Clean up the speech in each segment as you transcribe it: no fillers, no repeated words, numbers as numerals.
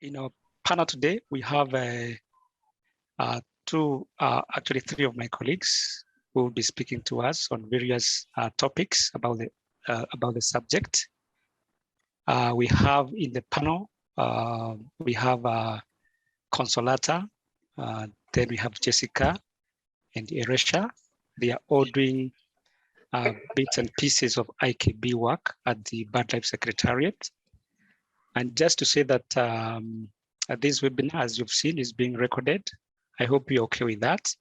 In our panel today, we have actually three of my colleagues who will be speaking to us on various topics about the subject. We have in the panel, we have Consolata, then we have Jessica and Eresha. They are all doing bits and pieces of IKB work at the BirdLife Secretariat. And just to say that this webinar, as you've seen, is being recorded. I hope you're okay with that.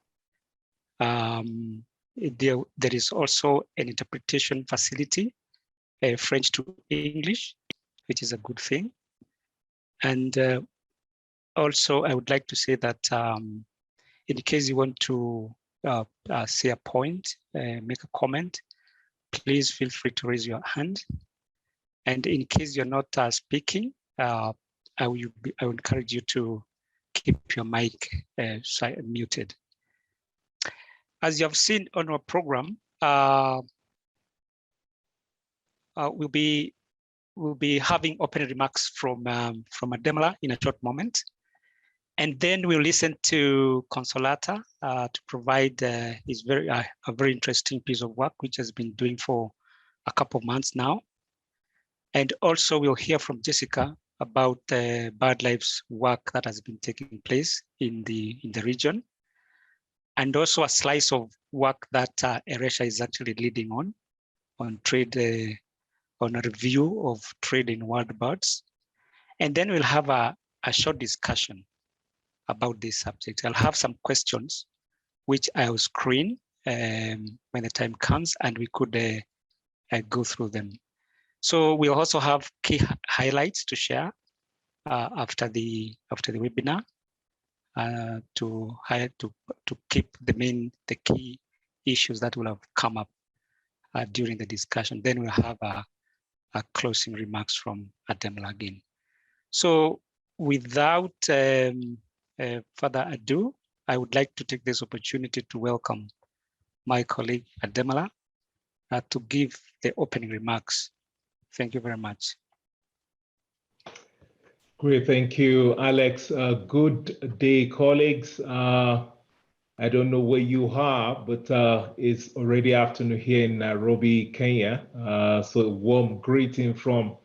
There is also an interpretation facility, French to English, which is a good thing. And also, I would like to say that in case you want to say a point, make a comment, please feel free to raise your hand. And in case you're not speaking, I will encourage you to keep your mic muted. As you have seen on our program, we'll be having opening remarks from Ademola in a short moment, and then we'll listen to Consolata to provide a very interesting piece of work which has been doing for a couple of months now. And also we'll hear from Jessica about BirdLife's work that has been taking place in the region, and also a slice of work that Eresha is actually leading on trade, on a review of trade in wild birds. And then we'll have a short discussion about this subject. I'll have some questions which I'll screen when the time comes, and we could go through them. So we'll also have key highlights to share after the webinar to keep the key issues that will have come up during the discussion. Then we'll have a closing remarks from Ademola again. So without further ado, I would like to take this opportunity to welcome my colleague Ademola to give the opening remarks. Thank you very much. Great, thank you, Alex. Good day, colleagues. I don't know where you are, but it's already afternoon here in Nairobi, Kenya. So a warm greeting from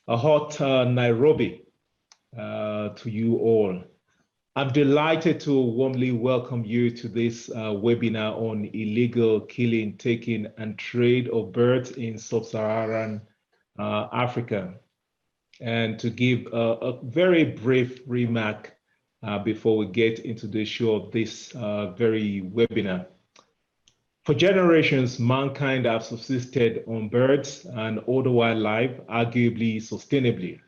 a hot Nairobi to you all. I'm delighted to warmly welcome you to this webinar on illegal killing, taking, and trade of birds in Sub-Saharan Africa, and to give a very brief remark before we get into the show of this very webinar. For generations, mankind have subsisted on birds and other wildlife, arguably sustainably.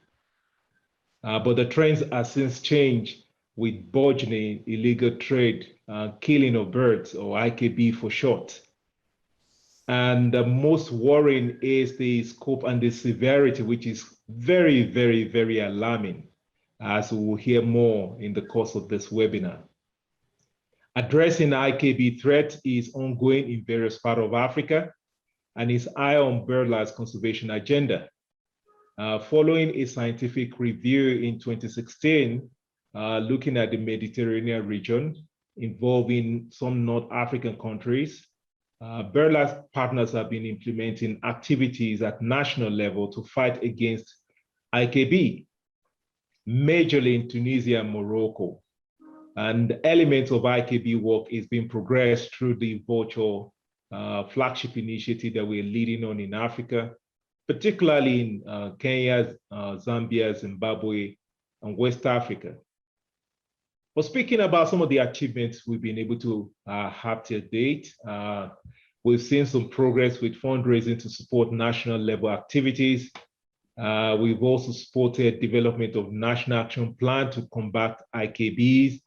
But the trends have since changed with burgeoning illegal trade, killing of birds, or IKB for short. And the most worrying is the scope and the severity, which is very, very, very alarming, as we will hear more in the course of this webinar. Addressing the IKB threat is ongoing in various parts of Africa and is high on BirdLife's conservation agenda. Following a scientific review in 2016, looking at the Mediterranean region involving some North African countries, BirdLife partners have been implementing activities at national level to fight against IKB, majorly in Tunisia and Morocco. And elements of IKB work is being progressed through the virtual flagship initiative that we're leading on in Africa, particularly in Kenya, Zambia, Zimbabwe, and West Africa. But speaking about some of the achievements we've been able to have to date, we've seen some progress with fundraising to support national level activities. We've also supported development of national action plan to combat IKBs.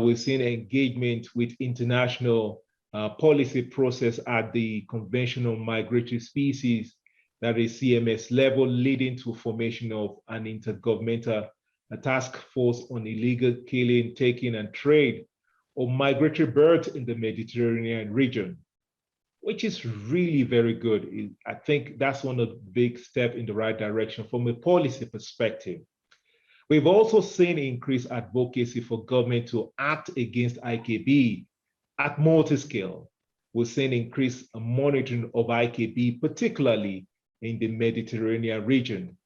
We've seen engagement with international policy process at the Convention on Migratory Species, that is CMS level, leading to formation of an intergovernmental task force on illegal killing, taking, and trade of migratory birds in the Mediterranean region, which is really very good. I think that's one of the big steps in the right direction from a policy perspective. We've also seen increased advocacy for government to act against IKB at multi-scale. We've seen increased monitoring of IKB, particularly in the Mediterranean region.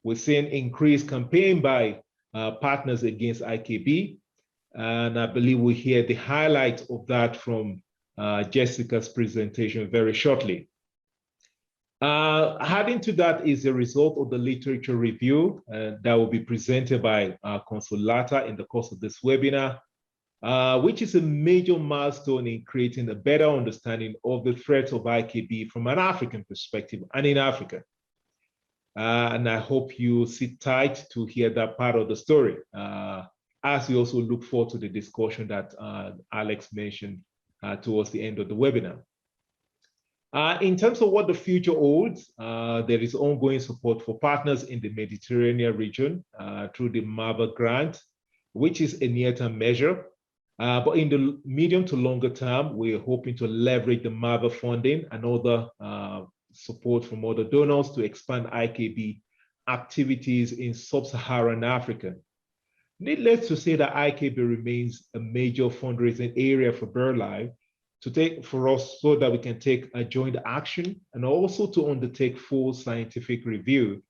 We've seen increased campaign by partners against IKB, and I believe we'll hear the highlight of that from Jessica's presentation very shortly. Adding to that is the result of the literature review that will be presented by Consolata in the course of this webinar, which is a major milestone in creating a better understanding of the threat of IKB from an African perspective and in Africa. And I hope you sit tight to hear that part of the story, as we also look forward to the discussion that Alex mentioned towards the end of the webinar. In terms of what the future holds, there is ongoing support for partners in the Mediterranean region through the MAVA grant, which is a near-term measure. But in the medium to longer term, we're hoping to leverage the MAVA funding and other support from other donors to expand IKB activities in Sub-Saharan Africa. Needless to say that IKB remains a major fundraising area for BirdLife for us so that we can take a joint action and also to undertake full scientific review,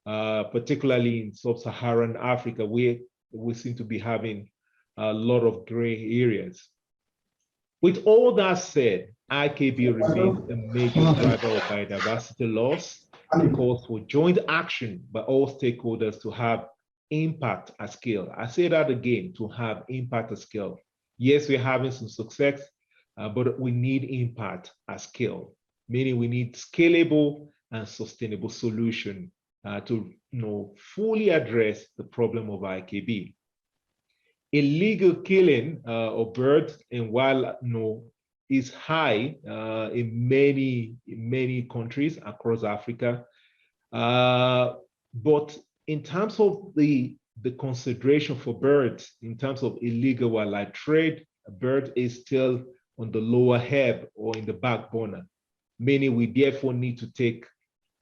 particularly in Sub-Saharan Africa, where we seem to be having a lot of gray areas. With all that said, IKB remains a major driver of biodiversity loss and calls for joint action by all stakeholders to have impact at scale. I say that again, to have impact at scale. Yes, we're having some success, but we need impact at scale, meaning we need scalable and sustainable solution to fully address the problem of IKB. Illegal killing of birds and wild is high in many countries across Africa. But in terms of the consideration for birds, in terms of illegal wildlife trade, a bird is still on the lower ebb or in the back burner, meaning we therefore need to take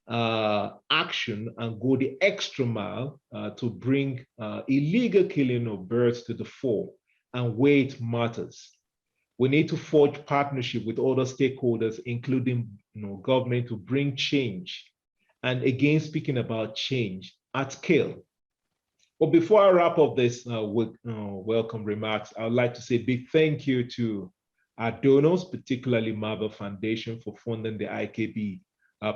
action and go the extra mile to bring illegal killing of birds to the fore and where it matters. We need to forge partnership with other stakeholders, including government, to bring change. And again, speaking about change at scale. But before I wrap up this welcome remarks, I would like to say a big thank you to our donors, particularly MAVA Foundation, for funding the IKB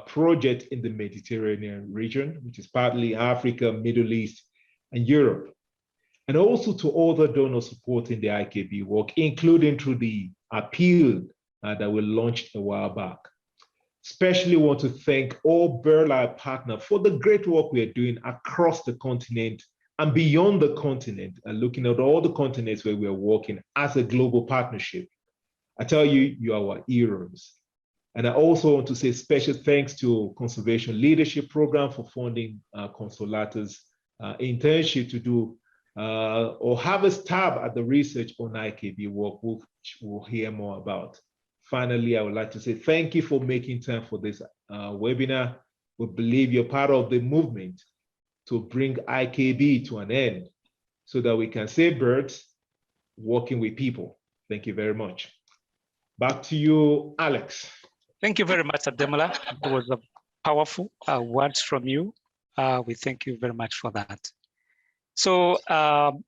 project in the Mediterranean region, which is partly Africa, Middle East, and Europe. And also to other donors supporting the IKB work, including through the appeal that we launched a while back. Especially want to thank all BirdLife partners for the great work we are doing across the continent and beyond the continent, and looking at all the continents where we are working as a global partnership. I tell you, you are our heroes. And I also want to say special thanks to Conservation Leadership Program for funding Consolata's internship to do or have a stab at the research on IKB work, which we'll hear more about. Finally, I would like to say thank you for making time for this webinar. We believe you're part of the movement to bring IKB to an end so that we can save birds working with people. Thank you very much. Back to you, Alex. Thank you very much, Ademola. It was a powerful words from you. We thank you very much for that. So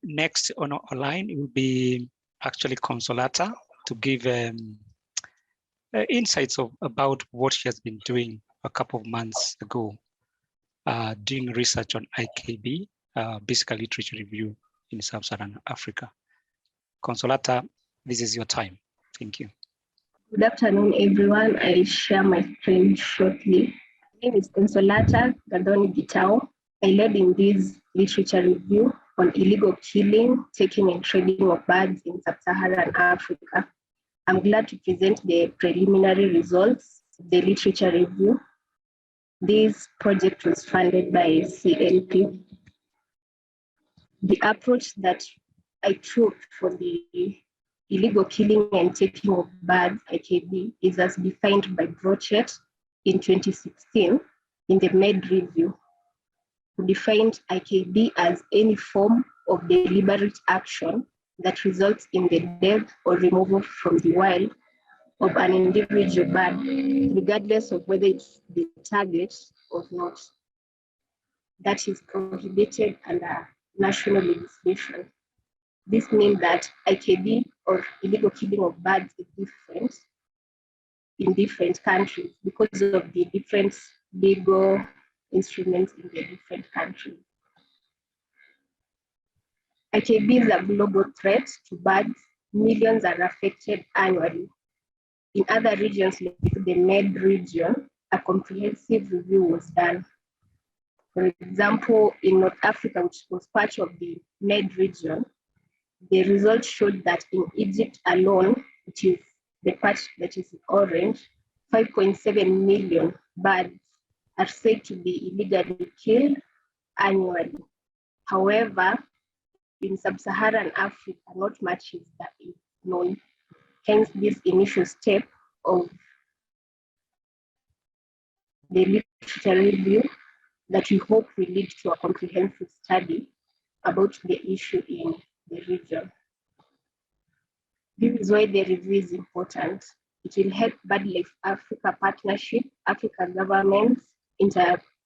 next on our line will be actually Consolata to give insights about what she has been doing a couple of months ago, doing research on IKB, basically literature review in Sub-Saharan Africa. Consolata, this is your time. Thank you. Good afternoon, everyone. I'll share my screen shortly. My name is Consolata Gadoni Gitao. I led in this literature review on illegal killing, taking and trading of birds in Sub-Saharan Africa. I'm glad to present the preliminary results of the literature review. This project was funded by CLP. The approach that I took for the illegal killing and taking of birds, IKB, is as defined by Brochet in 2016 in the MED review. who defined IKB as any form of deliberate action that results in the death or removal from the wild of an individual bird, regardless of whether it's the target or not. That is prohibited under national legislation. This means that IKB, or illegal killing of birds, is different in different countries because of the different legal instruments in the different countries. IKB is a global threat to birds. Millions are affected annually. In other regions, like the Med region, a comprehensive review was done. For example, in North Africa, which was part of the Med region, the results showed that in Egypt alone, which is the part that is orange, 5.7 million birds are said to be illegally killed annually. However, in Sub-Saharan Africa, not much is known. Hence, this initial step of the literature review that we hope will lead to a comprehensive study about the issue in the region. This is why the review is important. It will help BirdLife Africa Partnership, African governments,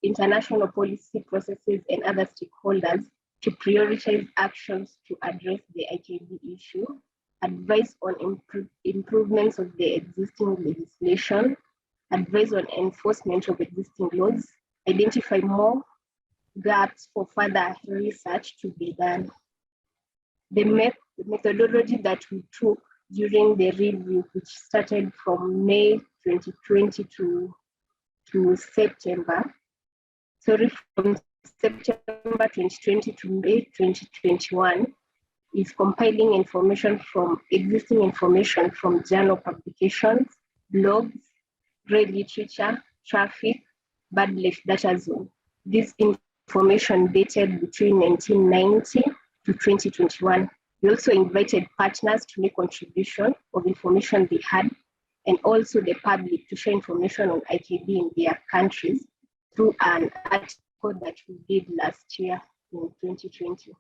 international policy processes, and other stakeholders to prioritize actions to address the IKB issue, advise on improvements of the existing legislation, advise on enforcement of existing laws, identify more gaps for further research to be done. The methodology that we took during the review, which started from May 2020 to September, from September 2020 to May 2021, is compiling information from existing information from journal publications, blogs, trade literature, traffic, BirdLife data zone. This information dated between 1990 to 2021. We also invited partners to make contribution of information they had, and also the public to share information on IKB in their countries through an article that we did last year in 2020.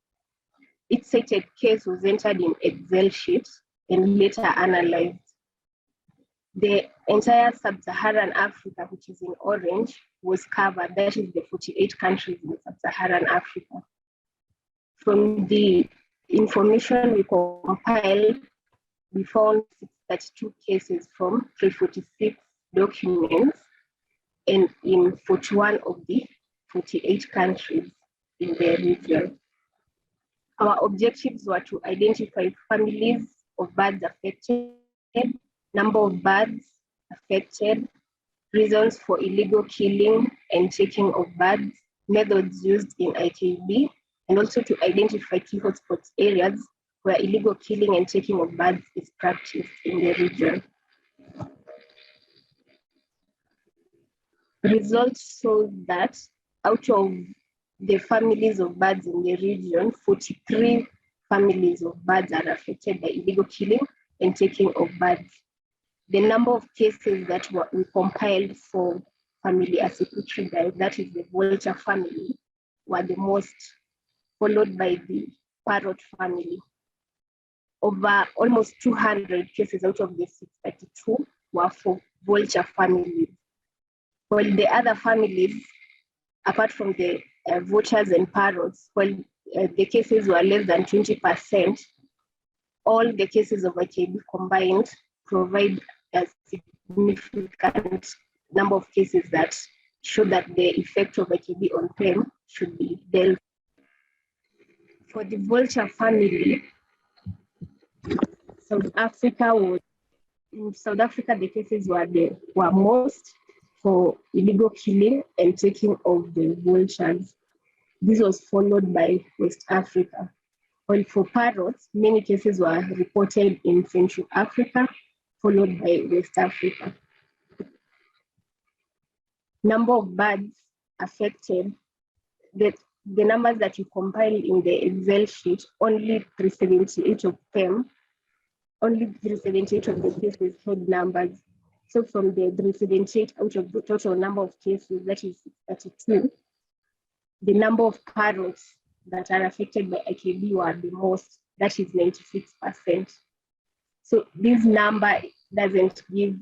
Each cited case was entered in Excel sheets and later analyzed. The entire Sub-Saharan Africa, which is in orange, was covered. That is the 48 countries in Sub-Saharan Africa. From the information we compiled, we found 32 cases from 346 documents and in 41 of the 48 countries in the region. Our objectives were to identify families of birds affected, number of birds affected, reasons for illegal killing and taking of birds, methods used in IKB, and also to identify key hotspot areas where illegal killing and taking of birds is practiced in the region. Results show that out of the families of birds in the region, 43 families of birds are affected by illegal killing and taking of birds. The number of cases that we compiled for family Accipitridae, that is the vulture family, were the most, followed by the parrot family. Over almost 200 cases out of the 632 were for vulture families. While the other families, apart from the vultures and parrots, while the cases were less than 20%, all the cases of IKB combined provide a significant number of cases that show that the effect of IKB on them should be dealt. For the vulture family, in South Africa, the cases were most for illegal killing and taking of the vultures. This was followed by West Africa. While for parrots, many cases were reported in Central Africa, followed by West Africa. Number of birds affected, the numbers that you compiled in the Excel sheet, only 378 of them, only 378 of the cases had numbers. So from the 378 out of the total number of cases, that is 32, the number of parrots that are affected by IKB were the most, that is 96%. So this number doesn't give,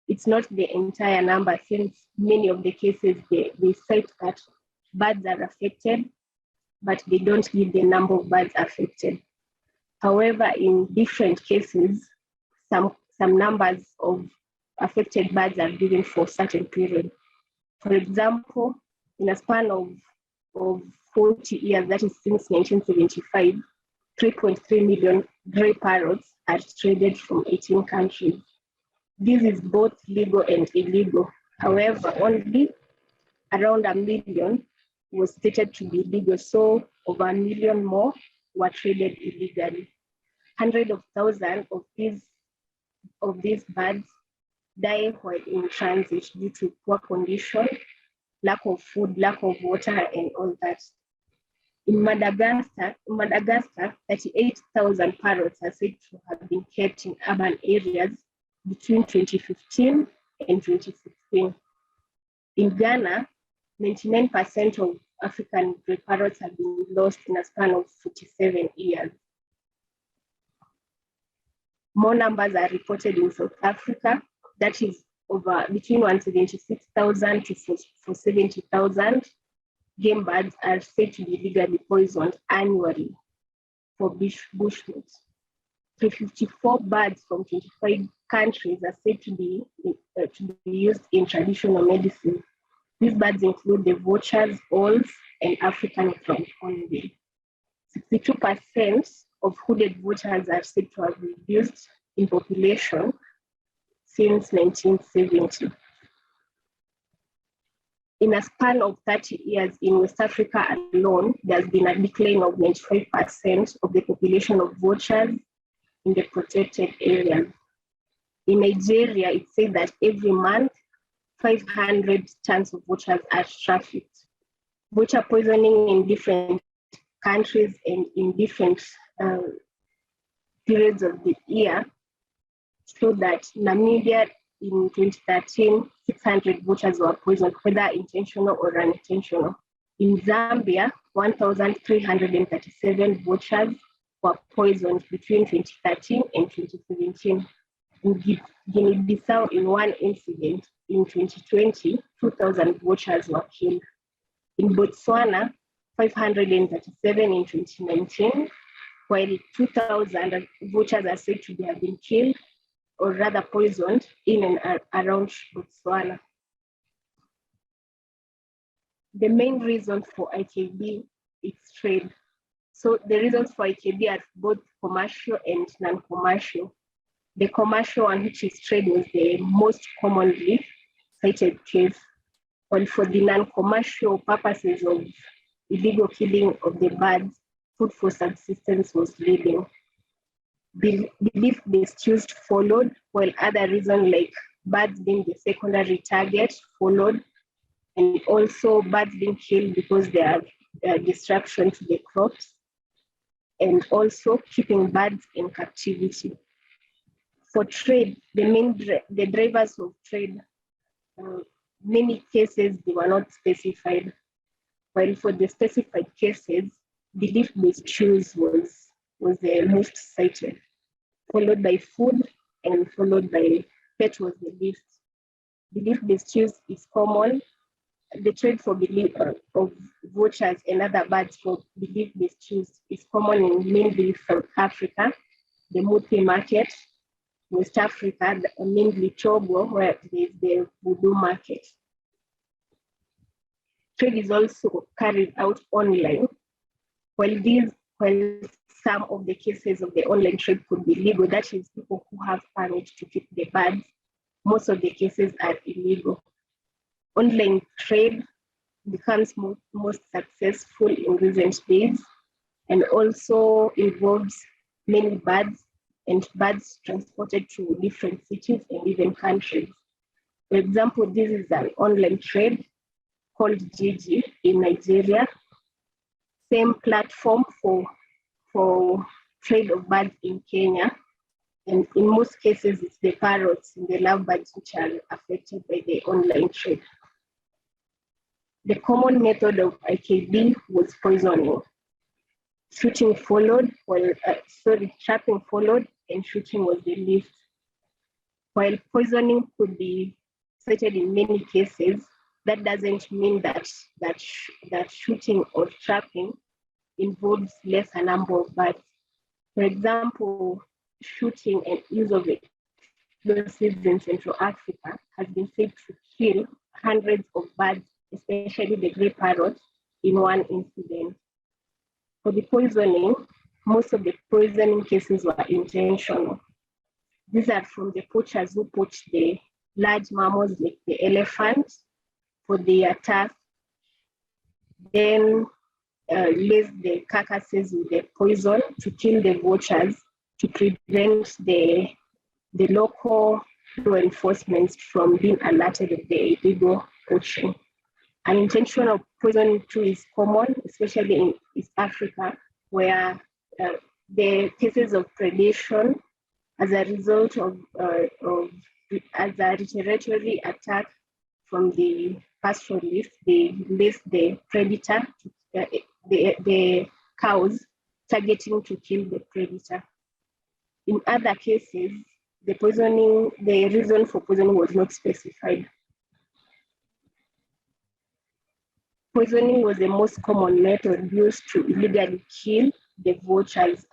it's not the entire number, since many of the cases they cite that birds are affected, but they don't give the number of birds affected. However, in different cases, some numbers of affected birds are given for certain period. For example, in a span of 40 years, that is since 1975, 3.3 million grey parrots are traded from 18 countries. This is both legal and illegal. However, only around 1 million was stated to be legal, so over 1 million more were traded illegally. Hundreds of thousands of these birds die while in transit due to poor condition, lack of food, lack of water, and all that. In Madagascar, 38,000 parrots are said to have been kept in urban areas between 2015 and 2016. In Ghana, 99% of African grey parrots have been lost in a span of 47 years. More numbers are reported in South Africa, that is over between 176,000 to 470,000 game birds are said to be legally poisoned annually for bushmeat. 354 birds from 25 countries are said to be used in traditional medicine. These birds include the vultures, owls, and African ground hornbill. 62% of hooded vultures are said to have reduced in population since 1970. In a span of 30 years in West Africa alone, there has been a decline of 95% of the population of vultures in the protected areas. In Nigeria, it's said that every month, 500 tons of vultures are trafficked. Vulture poisoning in different countries and in different periods of the year show that Namibia in 2013, 600 vultures were poisoned, whether intentional or unintentional. In Zambia, 1,337 vultures were poisoned between 2013 and 2017. In Guinea-Bissau, in one incident in 2020, 2,000 vultures were killed. In Botswana, 537 in 2019, while 2,000 vultures are said to have been killed or rather poisoned in and around Botswana. The main reason for IKB is trade. So the reasons for IKB are both commercial and non-commercial. The commercial one, which is trade, was the most commonly cited case. While for the non-commercial purposes of illegal killing of the birds, food for subsistence was leading. Belief-based use followed, while other reasons like birds being the secondary target followed, and also birds being killed because they are disruption to the crops, and also keeping birds in captivity. For trade, the drivers of trade, many cases they were not specified, while for the specified cases, belief-based use was the most cited, followed by food, and followed by pet was the least. Belief-based use is common. The trade for belief of vultures and other birds for belief-based use is common in mainly South Africa, the Muthi market, West Africa, mainly Togo, where there is the voodoo market. Trade is also carried out online. While some of the cases of the online trade could be legal, that is people who have permit to keep the birds, most of the cases are illegal. Online trade becomes most successful in recent days and also involves many birds and birds transported to different cities and even countries. For example, this is an online trade called Gigi in Nigeria. Same platform for trade of birds in Kenya. And in most cases, it's the parrots and the lovebirds which are affected by the online trade. The common method of IKB was poisoning. Shooting followed, trapping followed, and shooting was the least. While poisoning could be cited in many cases, that doesn't mean that shooting or trapping involves lesser number of birds. For example, shooting and use of explosives in Central Africa has been said to kill hundreds of birds, especially the grey parrot, in one incident. For the poisoning, most of the poisoning cases were intentional. These are from the poachers who poach the large mammals like the elephant for their attack, then lace the carcasses with the poison to kill the vultures to prevent the local law enforcement from being alerted of the illegal poaching. Unintentional poisoning too is common, especially in East Africa, where the cases of predation as a result of as a retaliatory attack from the pastoralists, they release the predator, the cows, targeting to kill the predator. In other cases, the reason for poisoning was not specified. Poisoning was the most common method used to illegally kill the vultures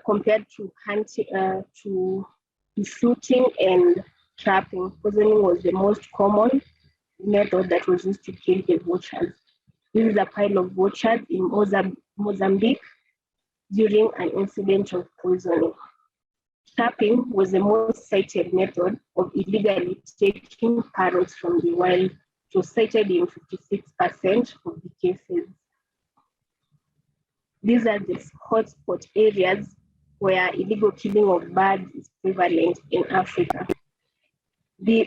compared to hunting, to shooting and trapping. Poisoning was the most common method that was used to kill the vultures. This is a pile of vultures in Mozambique during an incident of poisoning. Trapping was the most cited method of illegally taking parrots from the wild. It was cited in 56% of the cases. These are the hotspot areas where illegal killing of birds is prevalent in Africa.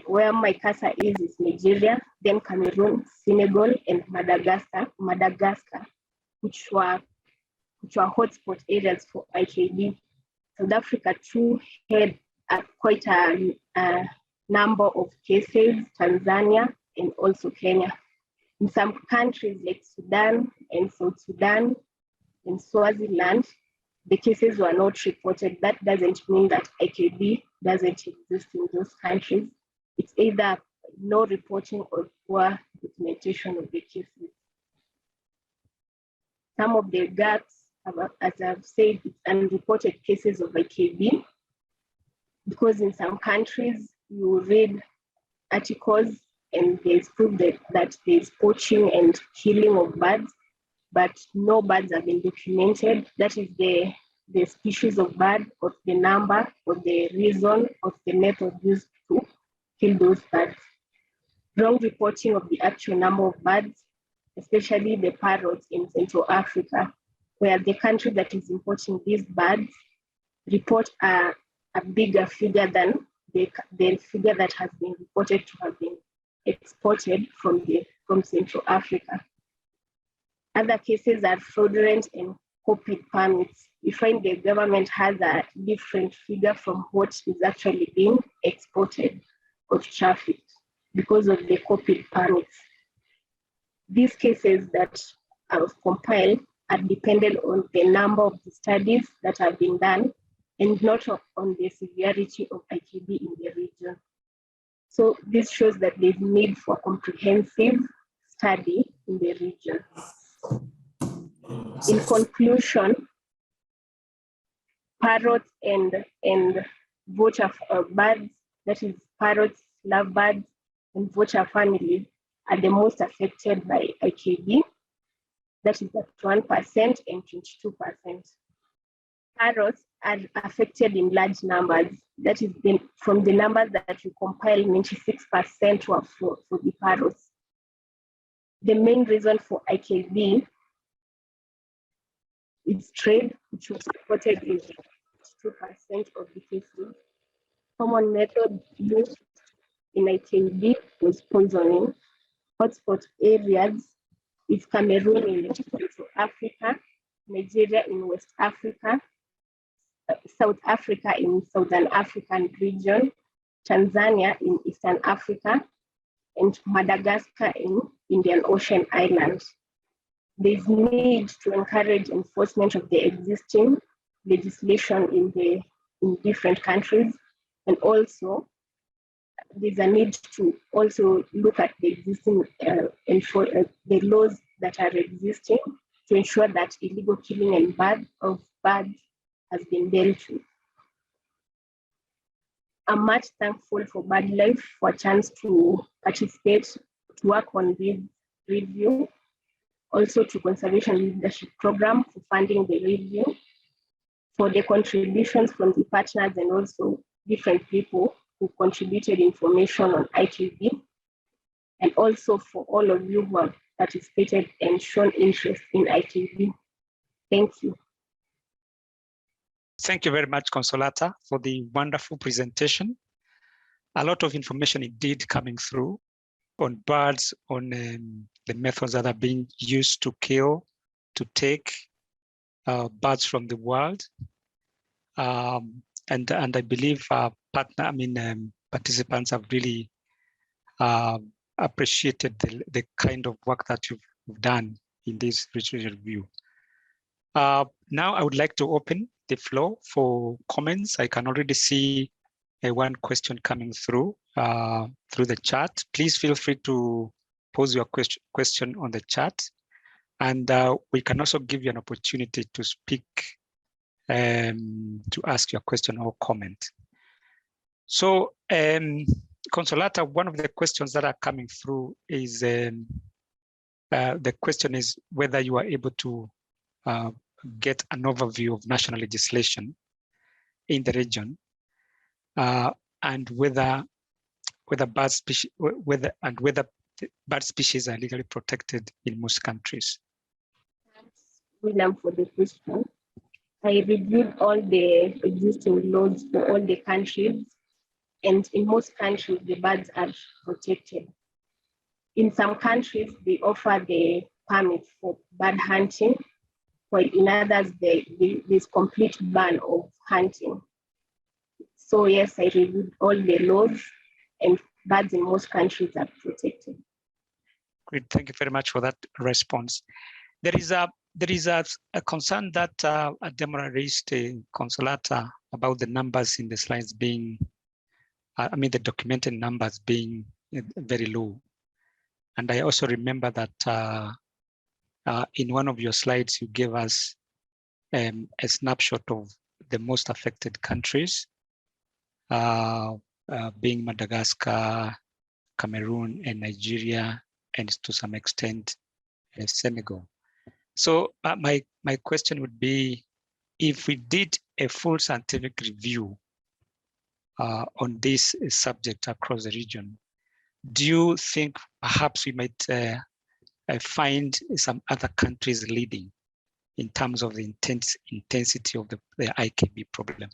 Where my cursor is Nigeria, then Cameroon, Senegal, and Madagascar, which were hotspot areas for IKB. South Africa too had quite a number of cases, Tanzania, and also Kenya. In some countries like Sudan and South Sudan and Swaziland, the cases were not reported. That doesn't mean that IKB doesn't exist in those countries. It's either no reporting or poor documentation of the cases. Some of the gaps, as I've said, it's unreported cases of IKB, because in some countries you read articles and there's proof that there's poaching and killing of birds, but no birds have been documented. That is the species of bird, or the number, or the reason, or the method used to kill those birds. Wrong reporting of the actual number of birds, especially the parrots in Central Africa, where the country that is importing these birds report a bigger figure than the figure that has been reported to have been exported from Central Africa. Other cases are fraudulent and copied permits. You find the government has a different figure from what is actually being exported or trafficked because of the copied permits. These cases that are compiled are dependent on the number of the studies that have been done and not on the severity of IKB in the region. So this shows that there's need for comprehensive study in the region. In conclusion, parrots and vulture birds, that is parrots, lovebirds, and vulture families are the most affected by IKB. That is at 1% and 22%. Parrots are affected in large numbers. That is from the numbers that you compile, 96% were for the parrots. The main reason for IKB is trade, which was reported in 2% of the cases. Common method used in IKB was poisoning. Hotspot areas is Cameroon in Central Africa, Nigeria in West Africa, South Africa in Southern African region, Tanzania in Eastern Africa, and Madagascar in Indian Ocean Islands. There's need to encourage enforcement of the existing legislation in different countries, and also there's a need to also look at the existing the laws that are existing to ensure that illegal killing of birds has been dealt with. I'm much thankful for BirdLife for a chance to participate, to work on this review, also to Conservation Leadership Program for funding the review, for the contributions from the partners and also different people who contributed information on IKB, and also for all of you who have participated and shown interest in IKB. Thank you. Thank you very much, Consolata, for the wonderful presentation. A lot of information indeed coming through on birds, on the methods that are being used to kill, to take birds from the world. And I believe participants have really appreciated the kind of work that you've done in this research review. Now I would like to open the floor for comments. I can already see one question coming through the chat. Please feel free to pose your question on the chat, and we can also give you an opportunity to speak, to ask your question or comment. So, Consolata, one of the questions that are coming through is the question is whether you are able to get an overview of national legislation in the region, and whether bird species bird species are legally protected in most countries. Thanks, William, for the question. I reviewed all the existing laws for all the countries, and in most countries, the birds are protected. In some countries, they offer the permit for bird hunting, while in others, there's complete ban of hunting. So yes, I reviewed all the laws, and birds in most countries are protected. Great, thank you very much for that response. There is a concern that Deborah raised, Consolata, about the numbers in the slides being, the documented numbers being very low. And I also remember that in one of your slides, you gave us a snapshot of the most affected countries, being Madagascar, Cameroon, and Nigeria, and to some extent, Senegal. So my question would be, if we did a full scientific review on this subject across the region, do you think perhaps we might find some other countries leading in terms of the intensity of the IKB problem?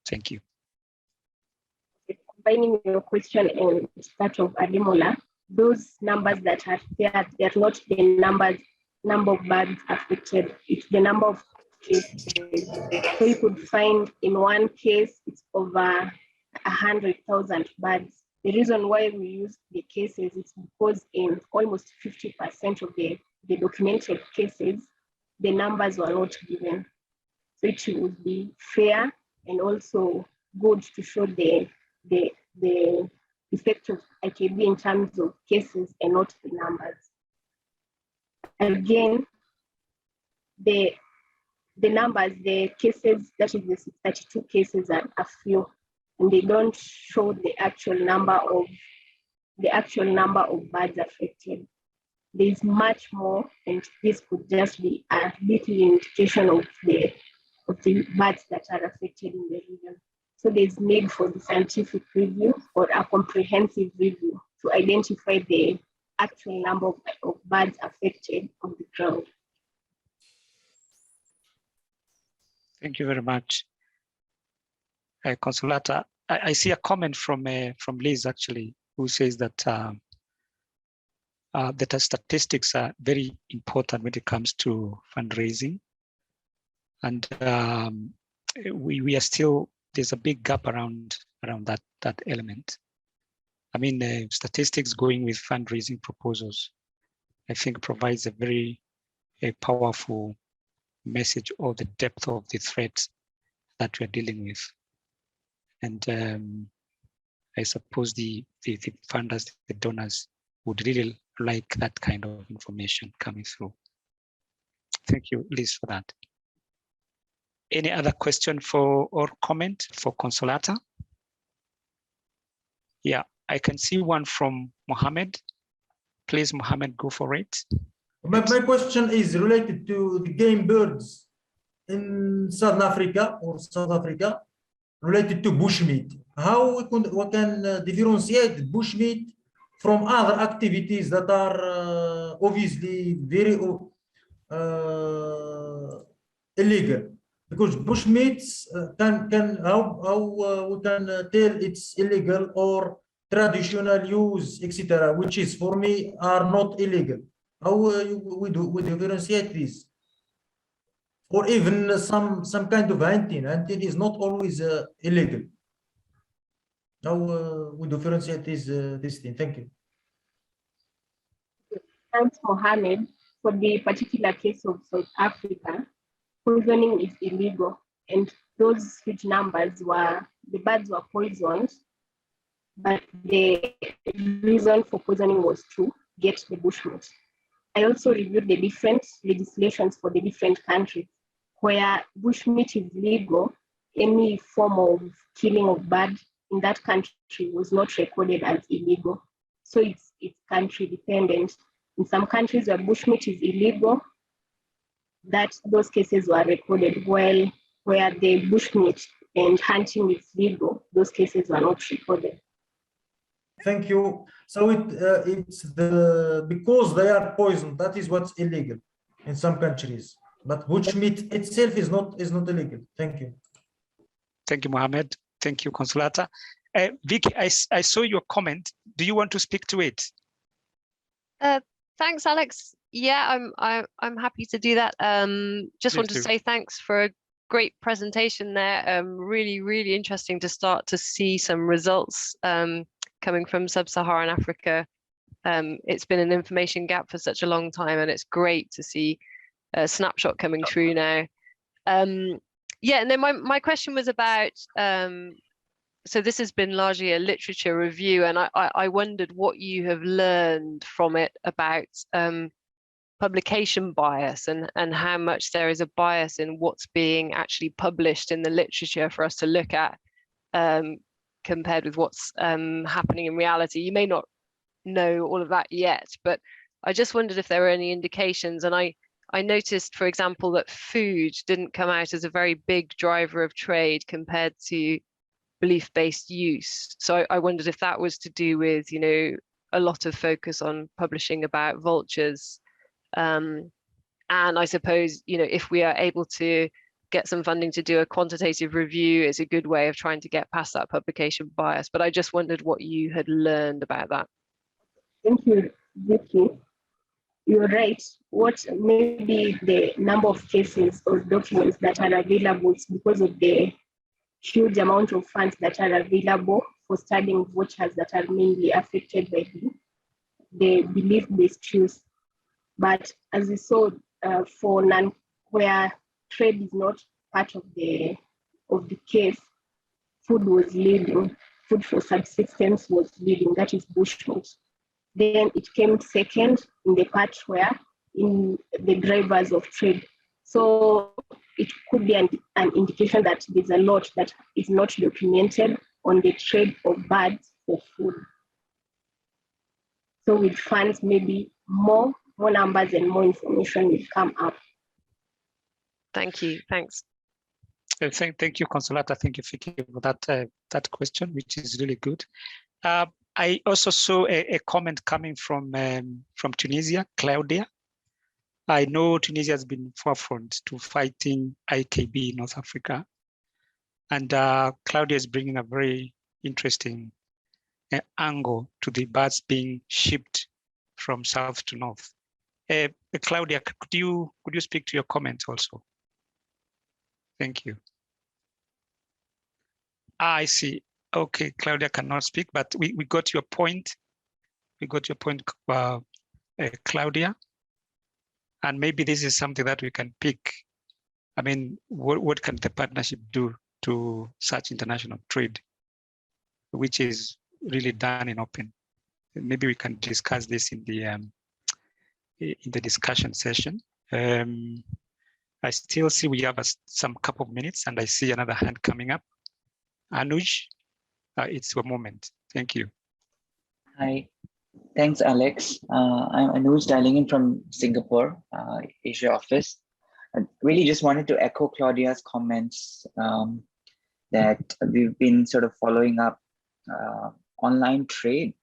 Thank you. Combining your question and that of Ademola, those numbers that are there, they're not the number of birds affected, it's the number of cases. So you could find in one case, it's over 100,000 birds. The reason why we use the cases is because in almost 50% of the documented cases, the numbers were not given. So it would be fair and also good to show the effect of IKB in terms of cases and not the numbers. Again, the numbers, the cases, that is the 32 cases are a few, and they don't show the actual number of birds affected. There's much more, and this could just be a little indication of the birds that are affected in the region. So there's need for the scientific review or a comprehensive review to identify the actual number of birds affected on the ground. Thank you very much, Consolata. I see a comment from Liz, actually, who says that that statistics are very important when it comes to fundraising, and we are still, there's a big gap around that element. I mean, statistics going with fundraising proposals, I think provides a very powerful message of the depth of the threats that we're dealing with. And I suppose the funders, the donors would really like that kind of information coming through. Thank you, Liz, for that. Any other question for or comment for Consolata? Yeah, I can see one from Mohammed. Please, Mohammed, go for it. My question is related to the game birds in South Africa related to bushmeat. How we can differentiate bushmeat from other activities that are obviously very illegal? Because bushmeats how we can tell it's illegal or traditional use, etc., which is for me are not illegal. How we differentiate this? Or even some kind of hunting. Hunting is not always illegal. How we differentiate this thing? Thank you. Thanks, Mohammed. For the particular case of South Africa, poisoning is illegal, and those huge numbers the birds were poisoned, but the reason for poisoning was to get the bushmeat. I also reviewed the different legislations for the different countries. Where bushmeat is legal, any form of killing of bird in that country was not recorded as illegal. So it's country dependent. In some countries where bushmeat is illegal, those cases were recorded, while where the bushmeat and hunting is legal, those cases were not recorded. Thank you. So it's because they are poisoned, that is what's illegal in some countries. But bushmeat itself is not illegal. Thank you. Thank you, Mohammed. Thank you, Consolata. Vicky, I saw your comment. Do you want to speak to it? Thanks, Alex. Yeah, I'm happy to do that. Just want to say thanks for a great presentation there. Really, really interesting to start to see some results coming from Sub-Saharan Africa. It's been an information gap for such a long time, and it's great to see a snapshot coming through now. Yeah, and then my question was about, so this has been largely a literature review, and I wondered what you have learned from it about publication bias and how much there is a bias in what's being actually published in the literature for us to look at compared with what's happening in reality. You may not know all of that yet, but I just wondered if there were any indications. And I noticed, for example, that food didn't come out as a very big driver of trade compared to belief-based use. So I wondered if that was to do with, you know, a lot of focus on publishing about vultures. And I suppose, you know, if we are able to get some funding to do a quantitative review, is a good way of trying to get past that publication bias. But I just wondered what you had learned about that. Thank you, Vicky. You're right. What maybe the number of cases or documents that are available is because of the huge amount of funds that are available for studying vultures that are mainly affected by the belief-based use. But as you saw, for where trade is not part of the case, food was leading. Food for subsistence was leading. That is bushmeat. Then it came second in the part where in the drivers of trade. So it could be an indication that there's a lot that is not documented on the trade of birds for food. So with funds, maybe more numbers and more information will come up. Thank you. Thanks. Thank you, Consolata. Thank you, Vicky, for that question, which is really good. I also saw a comment coming from Tunisia, Claudia. I know Tunisia has been forefront to fighting IKB in North Africa. And Claudia is bringing a very interesting angle to the birds being shipped from south to north. Claudia, could you speak to your comments also? Thank you. I see. Okay, Claudia cannot speak, but we got your point. We got your point, Claudia. And maybe this is something that we can pick. I mean, what can the partnership do to such international trade, which is really done in open? Maybe we can discuss this in the discussion session. I still see we have some couple of minutes, and I see another hand coming up. Anuj, it's your moment. Thank you. Hi, thanks, Alex. I'm Anuj, dialing in from Singapore, Asia office. I really just wanted to echo Claudia's comments that we've been sort of following up online trade,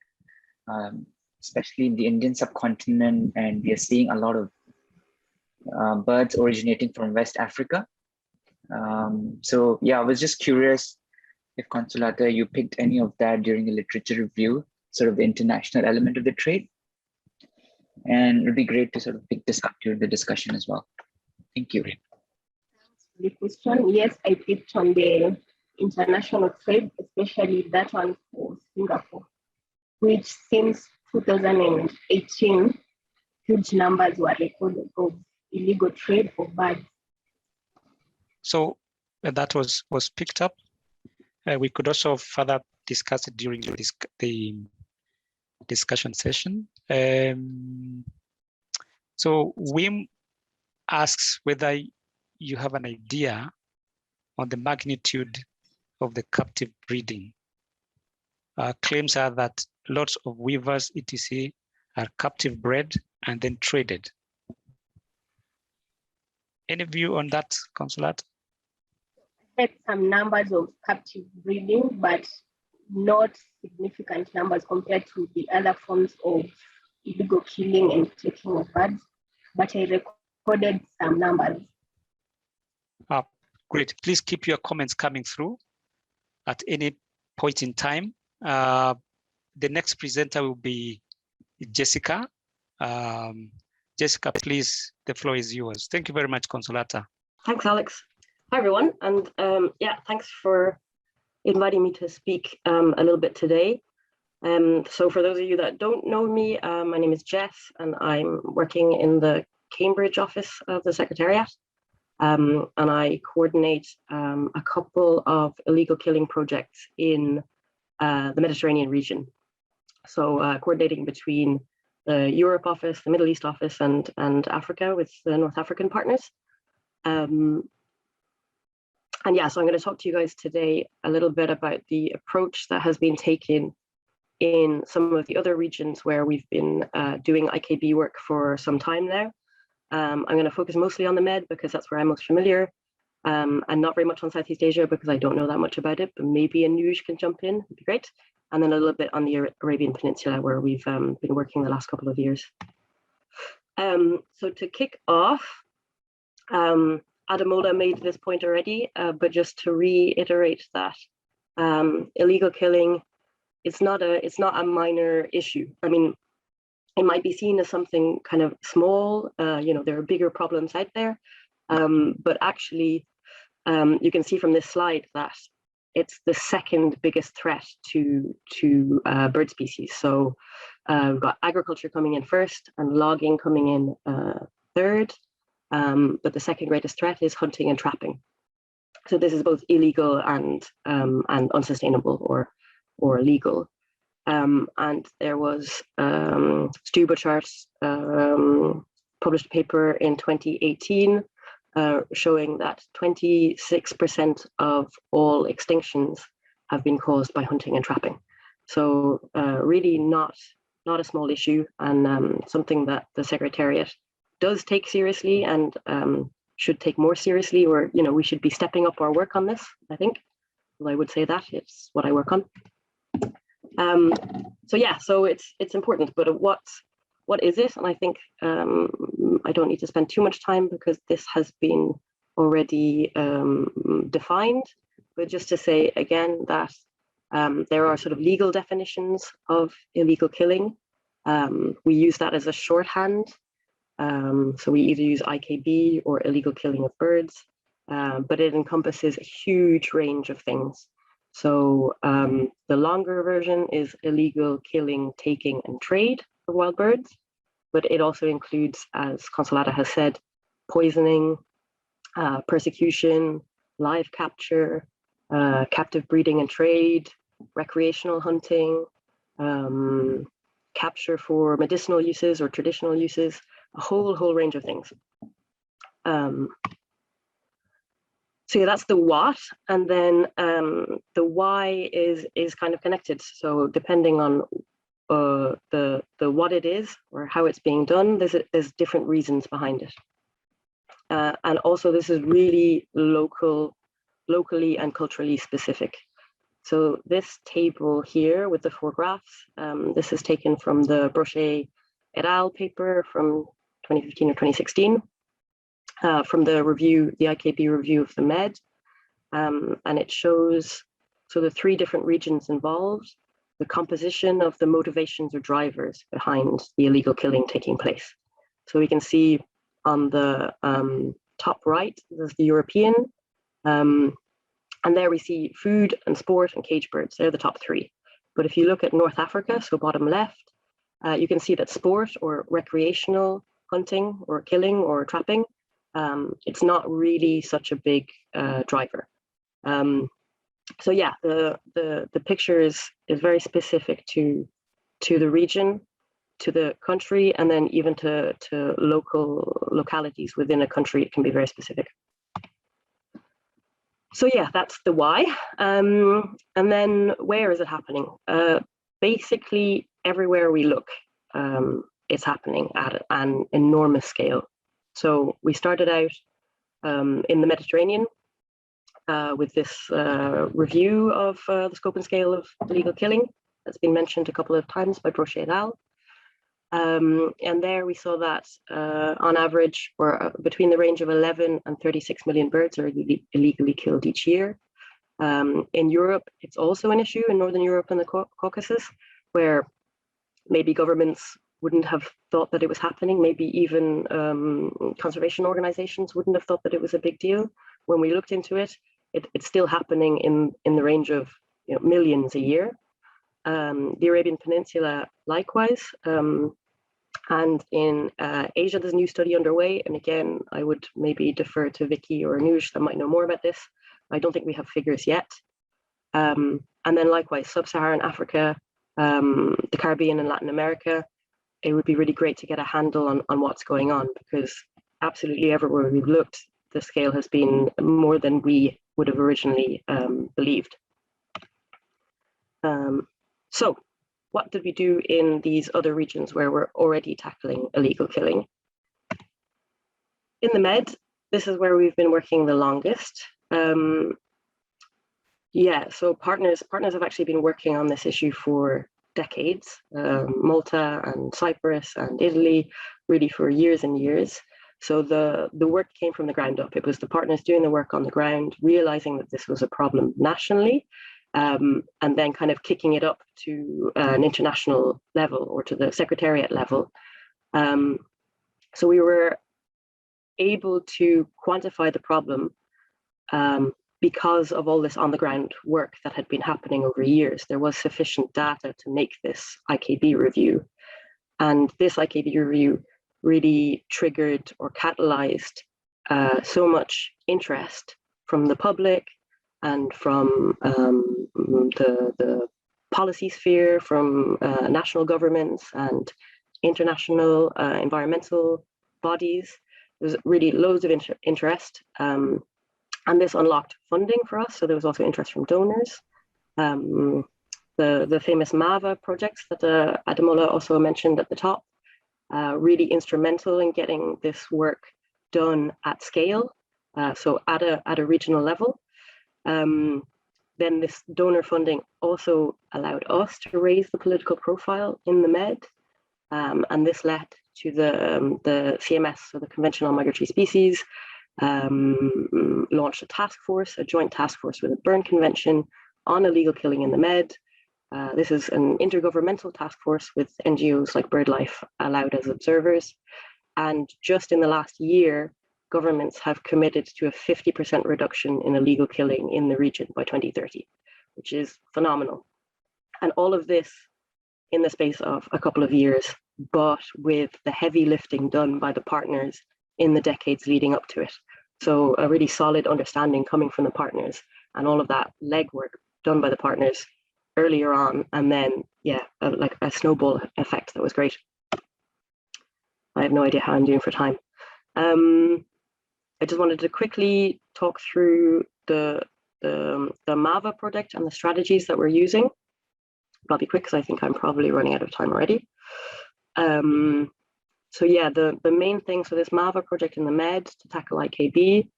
especially in the Indian subcontinent, and we are seeing a lot of birds originating from West Africa. So yeah, I was just curious if Consolata, you picked any of that during the literature review, sort of the international element of the trade. And it would be great to sort of pick this up during the discussion as well. Thank you. The question, yes, I picked on the international trade, especially that one for Singapore, which since 2018, huge numbers were recorded of illegal trade for birds. So that was picked up. We could also further discuss it during the discussion session. So Wim asks whether you have an idea on the magnitude of the captive breeding. Claims are that lots of weavers, etc., are captive bred and then traded. Any view on that, Consolata? I had some numbers of captive breeding, but not significant numbers compared to the other forms of illegal killing and taking of birds, but I recorded some numbers. Great. Please keep your comments coming through at any point in time. The next presenter will be Jessica. Jessica, please, the floor is yours. Thank you very much, Consolata. Thanks, Alex. Hi, everyone. And yeah, thanks for inviting me to speak a little bit today. So for those of you that don't know me, my name is Jess, and I'm working in the Cambridge office of the Secretariat. And I coordinate a couple of illegal killing projects in the Mediterranean region. So coordinating between the Europe office, the Middle East office, and Africa with the North African partners. And yeah, so I'm going to talk to you guys today a little bit about the approach that has been taken in some of the other regions where we've been doing IKB work for some time now. I'm going to focus mostly on the Med because that's where I'm most familiar, and not very much on Southeast Asia because I don't know that much about it, but maybe Anuj can jump in, would be great. And then a little bit on the Arabian Peninsula where we've been working the last couple of years. So to kick off, Ademola made this point already, but just to reiterate that illegal killing, it's not a minor issue. I mean, it might be seen as something kind of small, you know, there are bigger problems out there, but actually you can see from this slide that it's the second biggest threat to bird species. So we've got agriculture coming in first and logging coming in third, but the second greatest threat is hunting and trapping. So this is both illegal and unsustainable or illegal. And there was Stu Butchart's published a paper in 2018 showing that 26% of all extinctions have been caused by hunting and trapping. So really not a small issue, and something that the Secretariat does take seriously and should take more seriously, or you know, we should be stepping up our work on this, I think. Well, I would say that it's what I work on. So yeah, so it's important, but what is it? And I think I don't need to spend too much time because this has been already defined, but just to say again that there are sort of legal definitions of illegal killing. We use that as a shorthand. So we either use IKB or illegal killing of birds, but it encompasses a huge range of things. So the longer version is illegal killing, taking, and trade of wild birds, but it also includes, as Consolata has said, poisoning, persecution, live capture, captive breeding and trade, recreational hunting, capture for medicinal uses or traditional uses, a whole range of things. So yeah, that's the what, and then the why is kind of connected. So depending on the what it is or how it's being done, there's different reasons behind it. And also this is really locally and culturally specific. So this table here with the 4 graphs, this is taken from the Brochet et al. Paper from 2015 or 2016, from the review, the IKB review of the Med. And it shows, so the 3 different regions involved, the composition of the motivations or drivers behind the illegal killing taking place. So we can see on the top right, there's the European, and there we see food and sport and cage birds. They're the top 3. But if you look at North Africa, so bottom left, you can see that sport or recreational hunting or killing or trapping, it's not really such a big driver. So yeah, the picture is very specific to the region, to the country, and then even to localities within a country. It can be very specific. So yeah, that's the why. And then where is it happening? Basically, everywhere we look, it's happening at an enormous scale. So we started out in the Mediterranean with this review of the scope and scale of illegal killing that's been mentioned a couple of times by Brochet et al. And there we saw that on average, or between the range of 11 and 36 million birds are illegally killed each year. In Europe, it's also an issue in Northern Europe and the Caucasus, where maybe governments wouldn't have thought that it was happening. Maybe even conservation organizations wouldn't have thought that it was a big deal. When we looked into it, it's still happening in the range of millions a year. The Arabian Peninsula, likewise. And in Asia, there's a new study underway. And again, I would maybe defer to Vicky or Anuj that might know more about this. I don't think we have figures yet. And then likewise, Sub-Saharan Africa, the Caribbean and Latin America, it would be really great to get a handle on what's going on, because absolutely everywhere we've looked, the scale has been more than we would have originally believed. So what did we do in these other regions where we're already tackling illegal killing? In the Med, this is where we've been working the longest. Yeah, so partners have actually been working on this issue for decades. Malta and Cyprus and Italy, really for years and years. So the work came from the ground up. It was the partners doing the work on the ground, realizing that this was a problem nationally, and then kind of kicking it up to an international level or to the secretariat level. So we were able to quantify the problem because of all this on the ground work that had been happening over years. There was sufficient data to make this IKB review. And this IKB review really triggered or catalyzed so much interest from the public and from the policy sphere, from national governments and international environmental bodies. There's really loads of interest. And this unlocked funding for us. So there was also interest from donors. The famous MAVA projects that Ademola also mentioned at the top, really instrumental in getting this work done at scale, so at a regional level. Then this donor funding also allowed us to raise the political profile in the Med, and this led to the CMS, so the Convention on Migratory Species, launched a task force, a joint task force with the Berne Convention on illegal killing in the Med. This is an intergovernmental task force with NGOs like BirdLife allowed as observers. And just in the last year, governments have committed to a 50% reduction in illegal killing in the region by 2030, which is phenomenal. And all of this in the space of a couple of years, but with the heavy lifting done by the partners in the decades leading up to it. So a really solid understanding coming from the partners and all of that legwork done by the partners earlier on. And then, yeah, like a snowball effect that was great. I have no idea how I'm doing for time. I just wanted to quickly talk through the MAVA project and the strategies that we're using. But I'll be quick because I think I'm probably running out of time already. So yeah, the main thing, so this MAVA project in the Med to tackle IKB,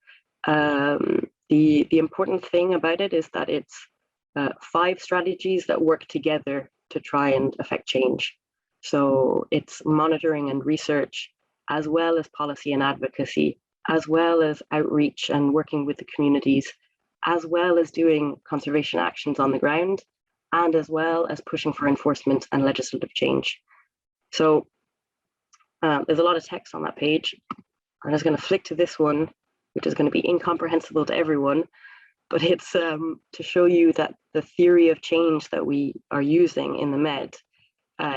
the important thing about it is that it's 5 strategies that work together to try and affect change. So it's monitoring and research, as well as policy and advocacy, as well as outreach and working with the communities, as well as doing conservation actions on the ground, and as well as pushing for enforcement and legislative change. So there's a lot of text on that page. I'm just going to flick to this one, which is going to be incomprehensible to everyone, but it's to show you that the theory of change that we are using in the Med,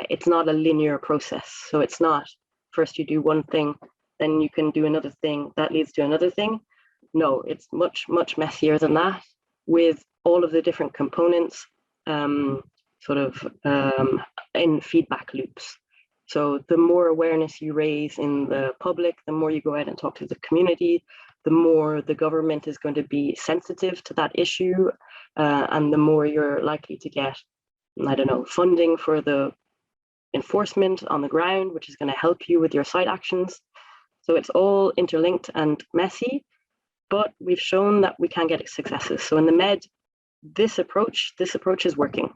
it's not a linear process. So it's not first you do one thing, then you can do another thing that leads to another thing. No, it's much, much messier than that, with all of the different components in feedback loops. So the more awareness you raise in the public, the more you go out and talk to the community, the more the government is going to be sensitive to that issue, and the more you're likely to get, I don't know, funding for the enforcement on the ground, which is going to help you with your site actions. So it's all interlinked and messy, but we've shown that we can get successes. So in the Med, this approach is working.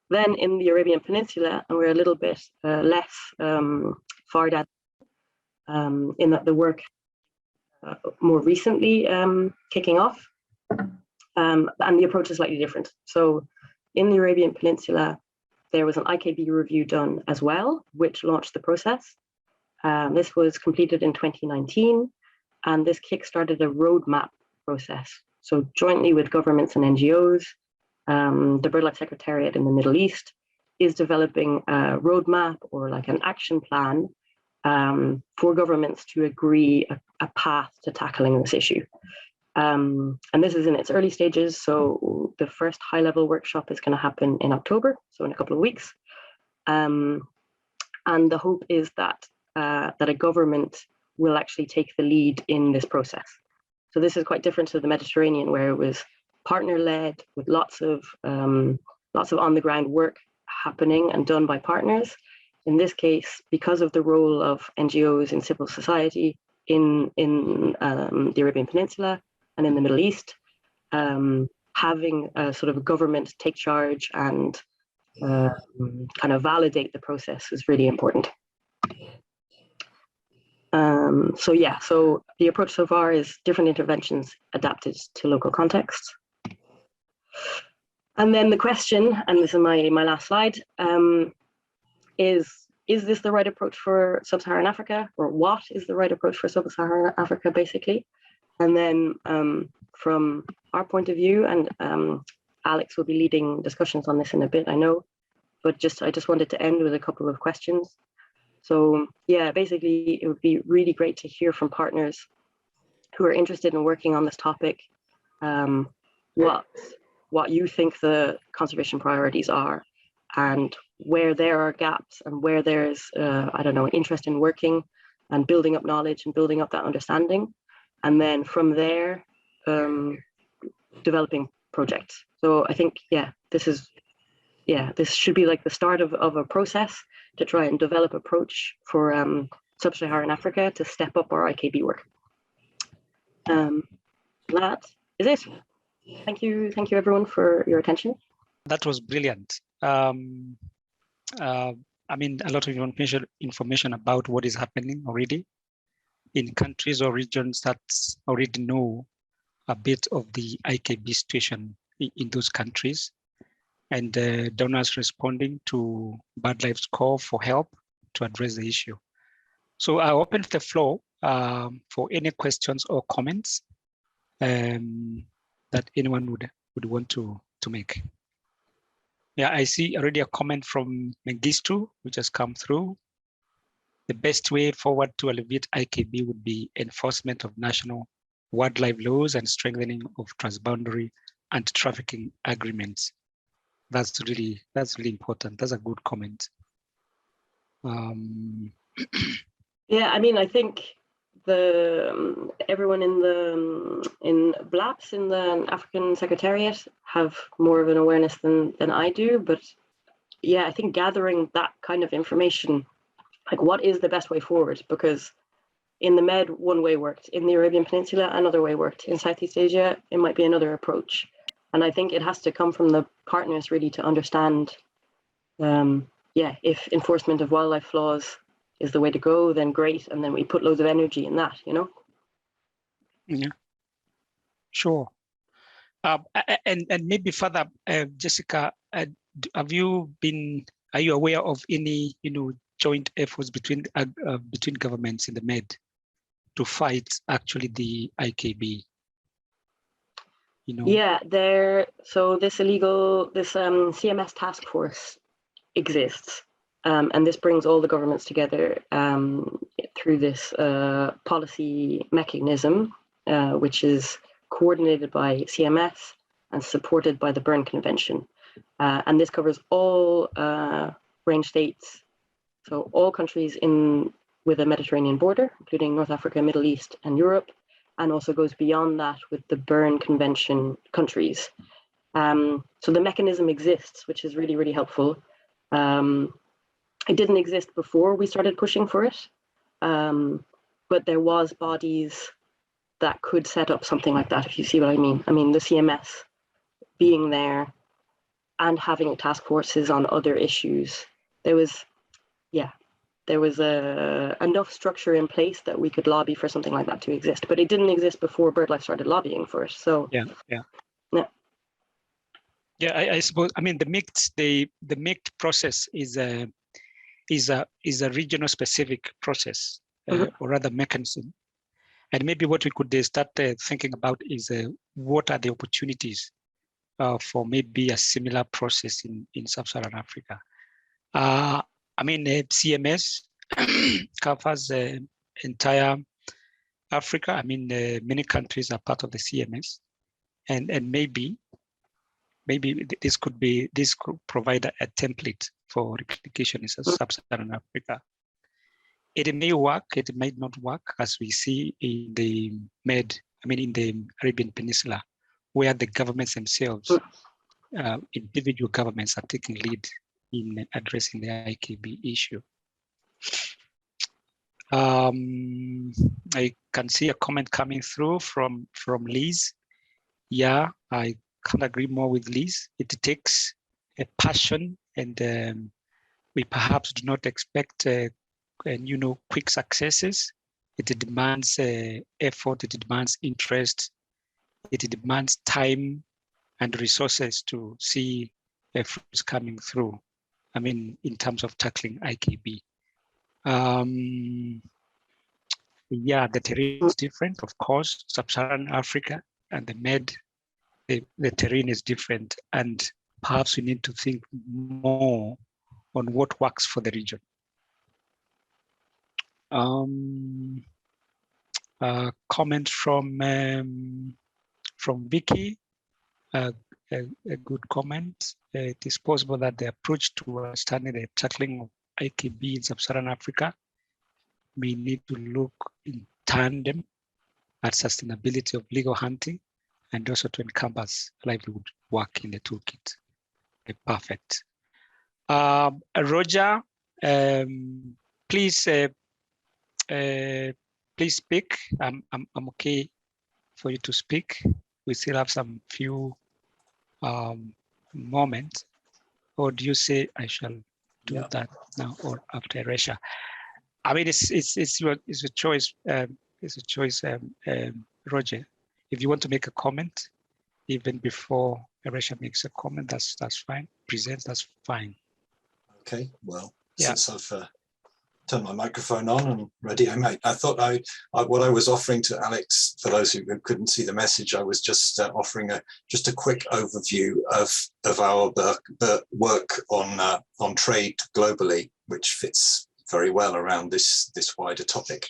Then in the Arabian Peninsula, and we're a little bit less far down in that the work more recently kicking off, and the approach is slightly different. So in the Arabian Peninsula, there was an IKB review done as well, which launched the process. This was completed in 2019, and this kickstarted a roadmap process. So jointly with governments and NGOs, the BirdLife Secretariat in the Middle East is developing a roadmap or like an action plan for governments to agree a path to tackling this issue. And this is in its early stages. So the first high-level workshop is going to happen in October, so in a couple of weeks. And the hope is that a government will actually take the lead in this process. So this is quite different to the Mediterranean, where it was partner-led with lots of on-the-ground work happening and done by partners. In this case, because of the role of NGOs in civil society in the Arabian Peninsula and in the Middle East, having a sort of government take charge and kind of validate the process is really important. So the approach so far is different interventions adapted to local contexts. And then the question, and this is my last slide, is this the right approach for Sub-Saharan Africa? Or what is the right approach for Sub-Saharan Africa, basically? And then from our point of view, and Alex will be leading discussions on this in a bit, I know, but I just wanted to end with a couple of questions. So yeah, basically, it would be really great to hear from partners who are interested in working on this topic, what you think the conservation priorities are, and where there are gaps and where there's, I don't know, an interest in working and building up knowledge and building up that understanding. And then from there, developing projects. So I think, this should be like the start of a process to try and develop approach for Sub-Saharan Africa to step up our IKB work. That is it. Thank you everyone for your attention. That was brilliant. I mean, a lot of information about what is happening already in countries or regions that already know a bit of the IKB situation in those countries, and donors responding to BirdLife's call for help to address the issue. So I open the floor for any questions or comments that anyone would would want to make. Yeah, I see already a comment from Mengistu, which has come through. The best way forward to alleviate IKB would be enforcement of national wildlife laws and strengthening of transboundary anti-trafficking agreements. That's really important. That's a good comment. Yeah, I mean, I think everyone in BLAPS, in the African Secretariat, have more of an awareness than I do. But yeah, I think gathering that kind of information, like what is the best way forward? Because in the Med, one way worked. In the Arabian Peninsula, another way worked. In Southeast Asia, it might be another approach. And I think it has to come from the partners really to understand, if enforcement of wildlife laws is the way to go, then great. And then we put loads of energy in that, you know? Yeah, sure. And maybe further, Jessica, are you aware of any, joint efforts between governments in the Med to fight actually the IKB? Yeah, so this CMS task force exists, and this brings all the governments together through this policy mechanism, which is coordinated by CMS and supported by the Berne Convention. And this covers all range states, so all countries with a Mediterranean border, including North Africa, Middle East, and Europe, and also goes beyond that with the Berne Convention countries. So the mechanism exists, which is really, really helpful. It didn't exist before we started pushing for it, but there was bodies that could set up something like that, if you see what I mean. I mean, the CMS being there and having task forces on other issues, there was enough structure in place that we could lobby for something like that to exist, but it didn't exist before BirdLife started lobbying for it. So I suppose, I mean, the MICT process is a regional specific process, or rather mechanism. And maybe what we could start thinking about is what are the opportunities for maybe a similar process in Sub-Saharan Africa. I mean, CMS covers the entire Africa. I mean, many countries are part of the CMS, and maybe this could provide a template for replication in Sub-Saharan Africa. It may work, it might not work, as we see in the in the Arabian Peninsula, where the governments themselves, individual governments, are taking lead in addressing the IKB issue. I can see a comment coming through from Liz. Yeah, I can't agree more with Liz. It takes a passion, and we perhaps do not expect quick successes. It demands effort, it demands interest, it demands time and resources to see efforts coming through. I mean, in terms of tackling IKB. Yeah, the terrain is different, of course. Sub-Saharan Africa and the Med, the terrain is different, and perhaps we need to think more on what works for the region. Comment from Vicky, a good comment. It is possible that the approach to understanding the tackling of IKB in Sub-Saharan Africa may need to look in tandem at sustainability of legal hunting and also to encompass livelihood work in the toolkit. Perfect. Roger, please speak. I'm okay for you to speak. We still have some few moments. Or do you say I shall do that now or after Resha? I mean, it's a choice. It's a choice, Roger. If you want to make a comment, even before Resha makes a comment, that's fine. Presents, that's fine. Okay. Well, since I've turn my microphone on and ready. I thought what I was offering to Alex, for those who couldn't see the message, I was just offering a quick overview of the work on trade globally, which fits very well around this wider topic.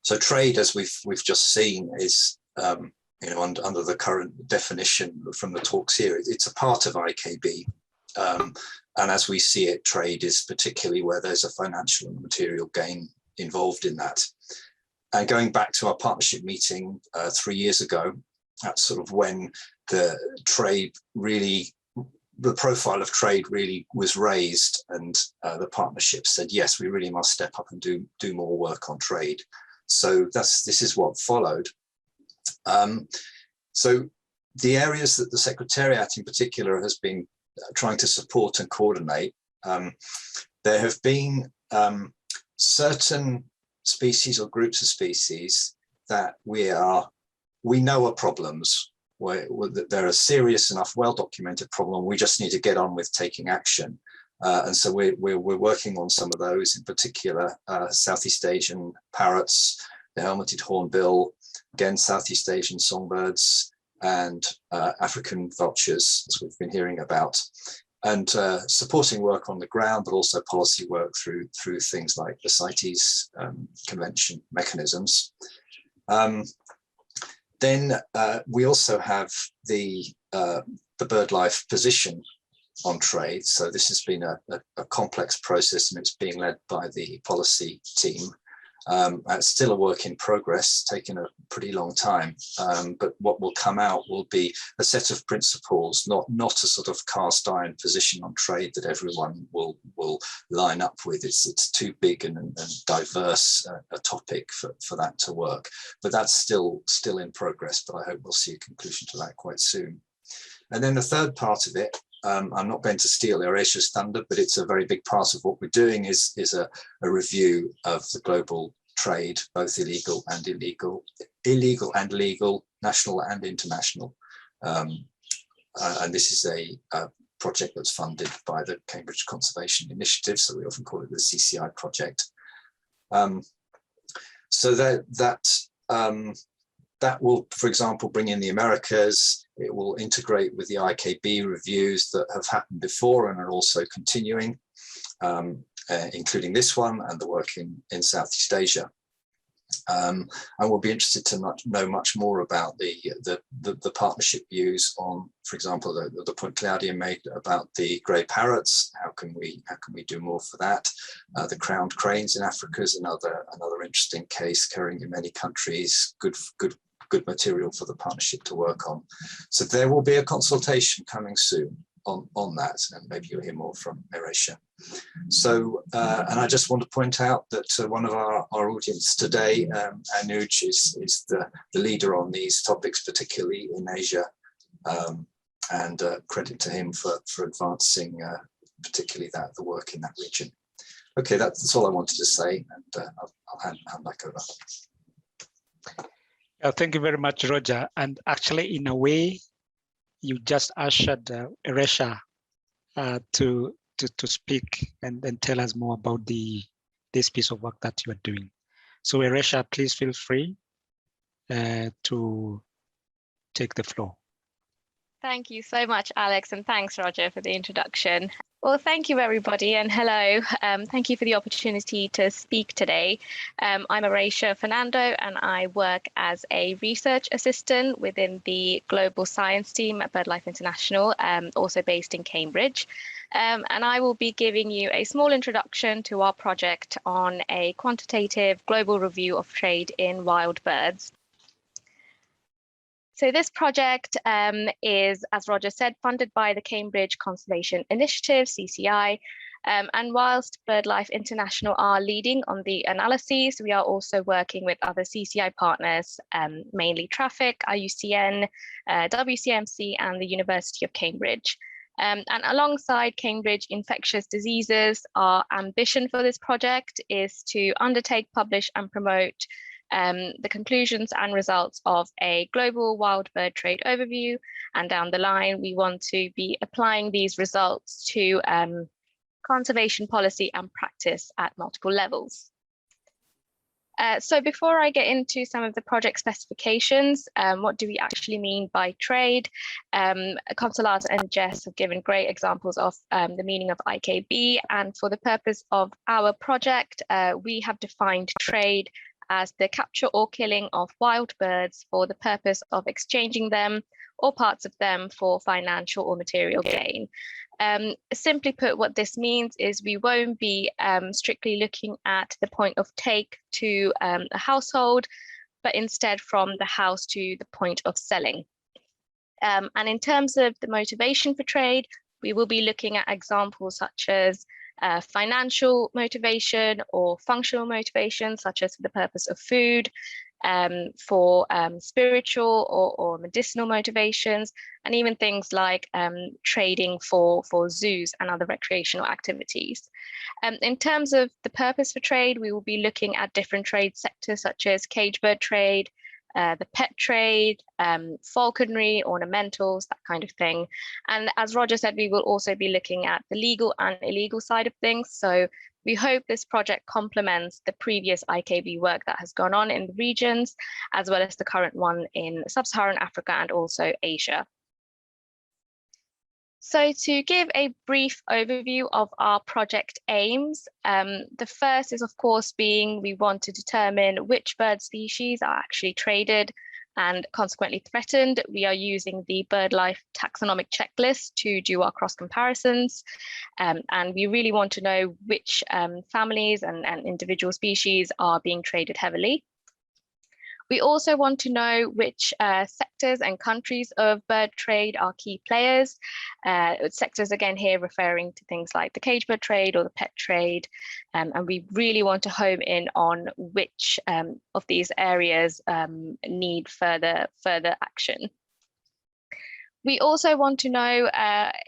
So trade, as we've just seen, is under the current definition from the talks here, it's a part of IKB. And as we see it, trade is particularly where there's a financial and material gain involved in that. And going back to our partnership meeting 3 years ago, that's sort of when the profile of trade really was raised, and the partnership said, yes, we really must step up and do more work on trade. So this is what followed. So the areas that the Secretariat in particular has been trying to support and coordinate, there have been certain species or groups of species that we know are problems, where they're a serious enough, well-documented problem. We just need to get on with taking action. And so we're working on some of those, in particular, Southeast Asian parrots, the helmeted hornbill, again, Southeast Asian songbirds, and African vultures, as we've been hearing about, and supporting work on the ground, but also policy work through things like the CITES convention mechanisms. Then we also have the BirdLife position on trade. So this has been a complex process, and it's being led by the policy team. It's still a work in progress, taking a pretty long time, but what will come out will be a set of principles, not a sort of cast iron position on trade that everyone will line up with. It's too big and diverse a topic for that to work, but that's still in progress, but I hope we'll see a conclusion to that quite soon. And then the third part of it, I'm not going to steal Erasia's thunder, but it's a very big part of what we're doing is a review of the global trade, both illegal and legal, national and international. And this is a project that's funded by the Cambridge Conservation Initiative, so we often call it the CCI project. So that will, for example, bring in the Americas. It will integrate with the IKB reviews that have happened before and are also continuing, including this one and the work in Southeast Asia. And we'll be interested to know much more about the partnership views on, for example, the point Claudia made about the grey parrots. How can we do more for that? The crowned cranes in Africa is another interesting case, occurring in many countries. Good material for the partnership to work on. So there will be a consultation coming soon on that, and maybe you'll hear more from Erasia. So, and I just want to point out that one of our audience today, Anuj, is the leader on these topics, particularly in Asia, and credit to him for advancing particularly the work in that region. Okay, that's all I wanted to say, and I'll hand back over. Thank you very much, Roger. And actually, in a way, you just ushered Eresha to speak and tell us more about this piece of work that you are doing. So Eresha, please feel free to take the floor. Thank you so much, Alex, and thanks, Roger, for the introduction. Well, thank you, everybody, and hello. Thank you for the opportunity to speak today. I'm Erasia Fernando, and I work as a research assistant within the global science team at BirdLife International, also based in Cambridge. And I will be giving you a small introduction to our project on a quantitative global review of trade in wild birds. So this project is, as Roger said, funded by the Cambridge Conservation Initiative, CCI, and whilst BirdLife International are leading on the analyses, we are also working with other CCI partners, mainly Traffic, IUCN, WCMC, and the University of Cambridge. And alongside Cambridge Infectious Diseases, our ambition for this project is to undertake, publish, and promote the conclusions and results of a global wild bird trade overview, and down the line we want to be applying these results to conservation policy and practice at multiple levels. So before I get into some of the project specifications, what do we actually mean by trade? Consolata and Jess have given great examples of the meaning of IKB, and for the purpose of our project, we have defined trade as the capture or killing of wild birds for the purpose of exchanging them or parts of them for financial or material gain. Simply put, what this means is we won't be strictly looking at the point of take to a household, but instead from the house to the point of selling. And in terms of the motivation for trade, we will be looking at examples such as financial motivation or functional motivation, such as for the purpose of food, for spiritual or medicinal motivations, and even things like trading for zoos and other recreational activities. In terms of the purpose for trade, we will be looking at different trade sectors such as cage bird trade, the pet trade, falconry, ornamentals, that kind of thing. And as Roger said, we will also be looking at the legal and illegal side of things. So we hope this project complements the previous IKB work that has gone on in the regions, as well as the current one in Sub-Saharan Africa and also Asia. So to give a brief overview of our project aims, the first is of course being we want to determine which bird species are actually traded and consequently threatened. We are using the BirdLife taxonomic checklist to do our cross comparisons. And we really want to know which families and individual species are being traded heavily. We also want to know which sectors and countries of bird trade are key players. Sectors again here referring to things like the cage bird trade or the pet trade. And we really want to home in on which of these areas need further action. We also want to know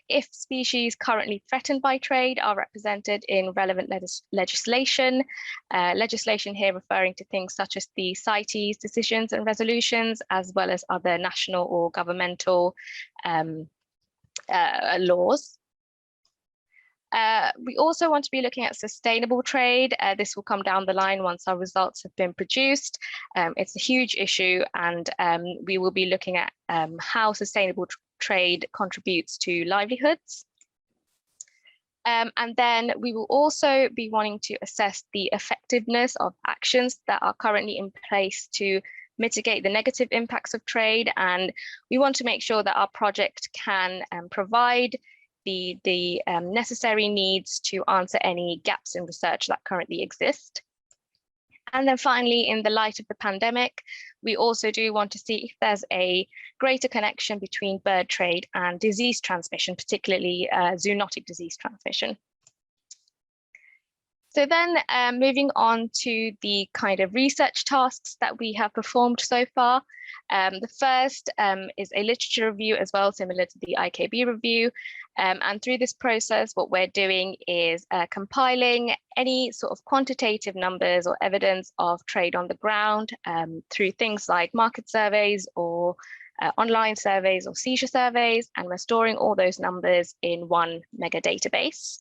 if species currently threatened by trade are represented in relevant legislation. Legislation here referring to things such as the CITES decisions and resolutions, as well as other national or governmental laws. We also want to be looking at sustainable trade. This will come down the line once our results have been produced. It's a huge issue, and we will be looking at how sustainable trade contributes to livelihoods. And then we will also be wanting to assess the effectiveness of actions that are currently in place to mitigate the negative impacts of trade. And we want to make sure that our project can provide the necessary needs to answer any gaps in research that currently exist. And then finally, in the light of the pandemic, we also do want to see if there's a greater connection between bird trade and disease transmission, particularly zoonotic disease transmission. So then moving on to the kind of research tasks that we have performed so far. The first is a literature review as well, similar to the IKB review. And through this process, what we're doing is compiling any sort of quantitative numbers or evidence of trade on the ground through things like market surveys or online surveys or seizure surveys, and we're storing all those numbers in one mega database.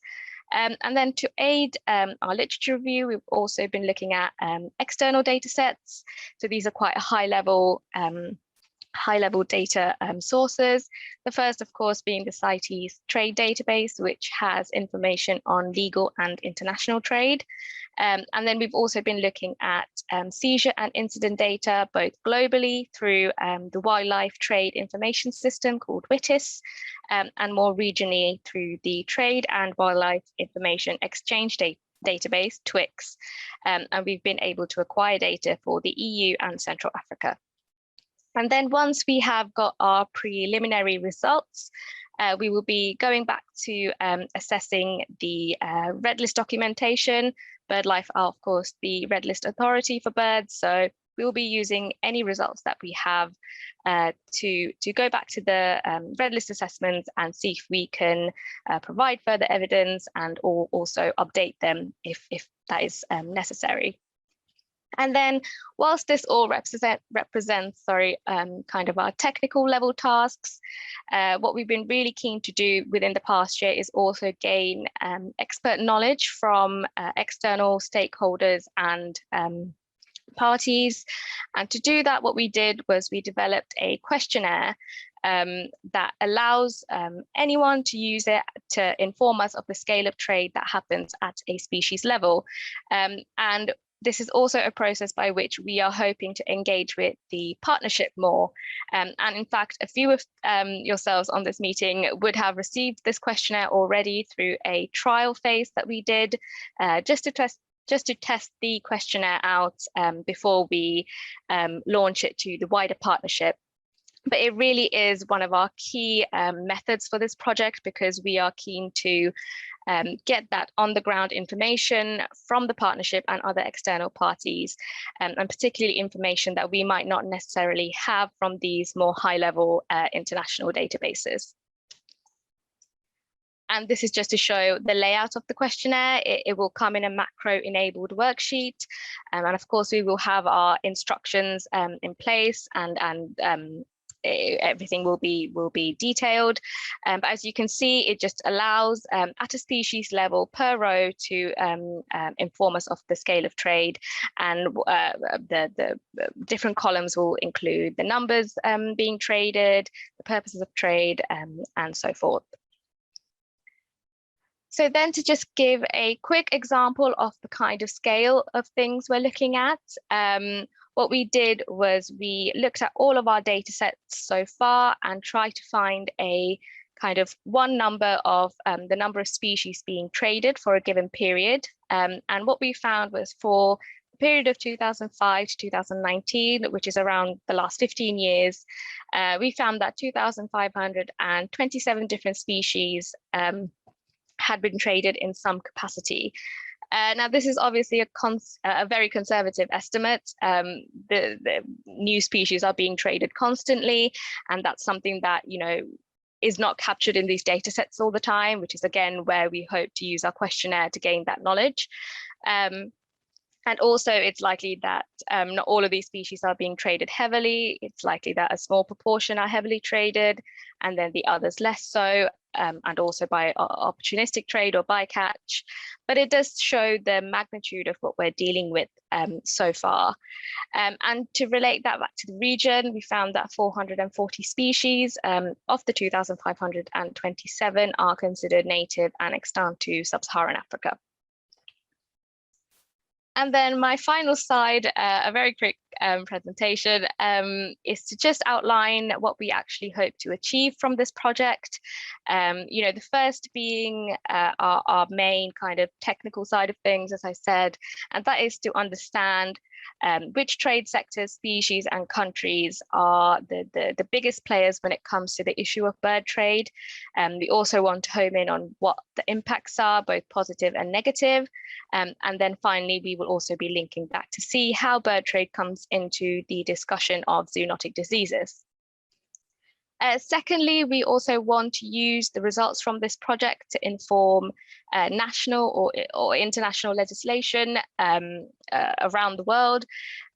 And then to aid our literature review, we've also been looking at external data sets. So these are quite high-level data sources. The first, of course, being the CITES trade database, which has information on legal and international trade. And then we've also been looking at seizure and incident data, both globally through the Wildlife Trade Information System called WITIS, and more regionally through the Trade and Wildlife Information Exchange Database, TWIX. And we've been able to acquire data for the EU and Central Africa. And then once we have got our preliminary results, we will be going back to assessing the Red List documentation. BirdLife are, of course, the Red List authority for birds. So we will be using any results that we have to go back to the Red List assessments and see if we can provide further evidence and or also update them if that is necessary. And then whilst this all represents kind of our technical level tasks, what we've been really keen to do within the past year is also gain expert knowledge from external stakeholders and parties. And to do that, what we did was we developed a questionnaire that allows anyone to use it to inform us of the scale of trade that happens at a species level. And this is also a process by which we are hoping to engage with the partnership more. And in fact, a few of yourselves on this meeting would have received this questionnaire already through a trial phase that we did just to test the questionnaire out before we launch it to the wider partnership. But it really is one of our key methods for this project, because we are keen to get that on the ground information from the partnership and other external parties, and particularly information that we might not necessarily have from these more high level international databases. And this is just to show the layout of the questionnaire. It will come in a macro enabled worksheet. And of course, we will have our instructions in place, and everything will be detailed. But as you can see, it just allows at a species level per row to inform us of the scale of trade, and the different columns will include the numbers being traded, the purposes of trade, and so forth. So then, to just give a quick example of the kind of scale of things we're looking at, what we did was we looked at all of our data sets so far and tried to find a kind of one number of the number of species being traded for a given period. And what we found was for the period of 2005 to 2019, which is around the last 15 years, we found that 2,527 different species had been traded in some capacity. Now, this is obviously a very conservative estimate. The new species are being traded constantly, and that's something that, you know, is not captured in these data sets all the time, which is again where we hope to use our questionnaire to gain that knowledge. And also, it's likely that not all of these species are being traded heavily. It's likely that a small proportion are heavily traded, and then the others less so, and also by opportunistic trade or bycatch. But it does show the magnitude of what we're dealing with so far. And to relate that back to the region, we found that 440 species of the 2,527 are considered native and extant to Sub-Saharan Africa. And then my final slide, a very quick presentation, is to just outline what we actually hope to achieve from this project. You know, the first being our main kind of technical side of things, as I said, and that is to understand which trade sectors, species, and countries are the biggest players when it comes to the issue of bird trade. We also want to home in on what the impacts are, both positive and negative. And then finally, we will also be linking back to see how bird trade comes into the discussion of zoonotic diseases. Secondly, we also want to use the results from this project to inform national or international legislation around the world,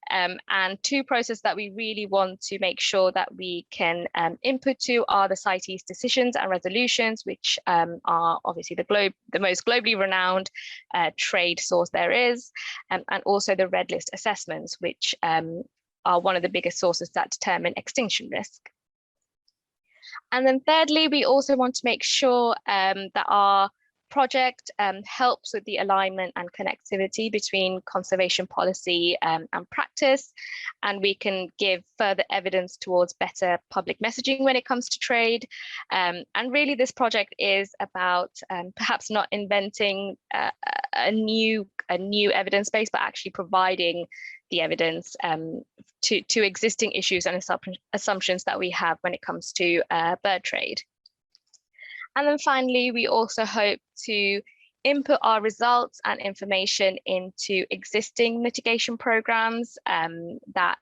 and two processes that we really want to make sure that we can input to are the CITES decisions and resolutions, which are obviously the most globally renowned trade source there is, and also the red list assessments, which are one of the biggest sources that determine extinction risk. And then thirdly, we also want to make sure that our project helps with the alignment and connectivity between conservation policy and practice, and we can give further evidence towards better public messaging when it comes to trade. And really, this project is about perhaps not inventing a new evidence base, but actually providing the evidence to existing issues and assumptions that we have when it comes to bird trade. And then finally, we also hope to input our results and information into existing mitigation programs that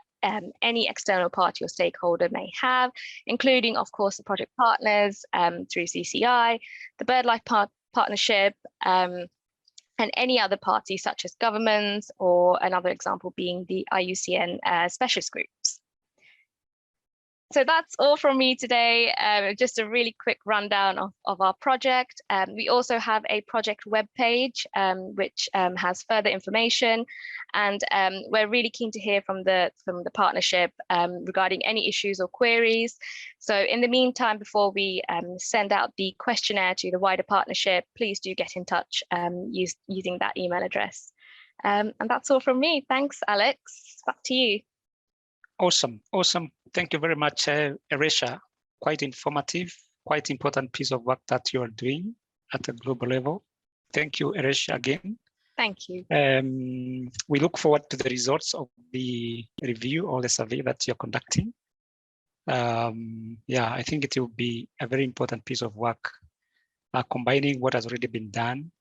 any external party or stakeholder may have, including, of course, the project partners through CCI, the BirdLife partnership, and any other parties such as governments, or another example being the IUCN specialist groups. So that's all from me today. Just a really quick rundown of our project. We also have a project webpage, which has further information, and we're really keen to hear from the partnership regarding any issues or queries. So in the meantime, before we send out the questionnaire to the wider partnership, please do get in touch using that email address. And that's all from me. Thanks, Alex. Back to you. Awesome. Thank you very much, Eresha. Quite informative, quite important piece of work that you are doing at a global level. Thank you, Eresha, again. Thank you. We look forward to the results of the review or the survey that you're conducting. Yeah, I think it will be a very important piece of work, combining what has already been done,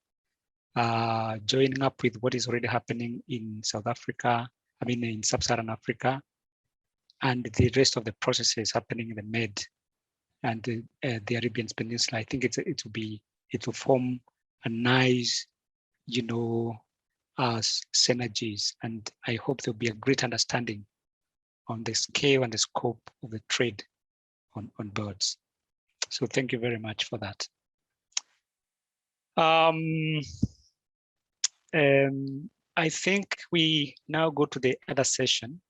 joining up with what is already happening in South Africa, in Sub-Saharan Africa, and the rest of the processes happening in the Med and the Arabian Peninsula. I think it will form a nice, synergies, and I hope there'll be a great understanding on the scale and the scope of the trade on birds. So thank you very much for that. I think we now go to the other session.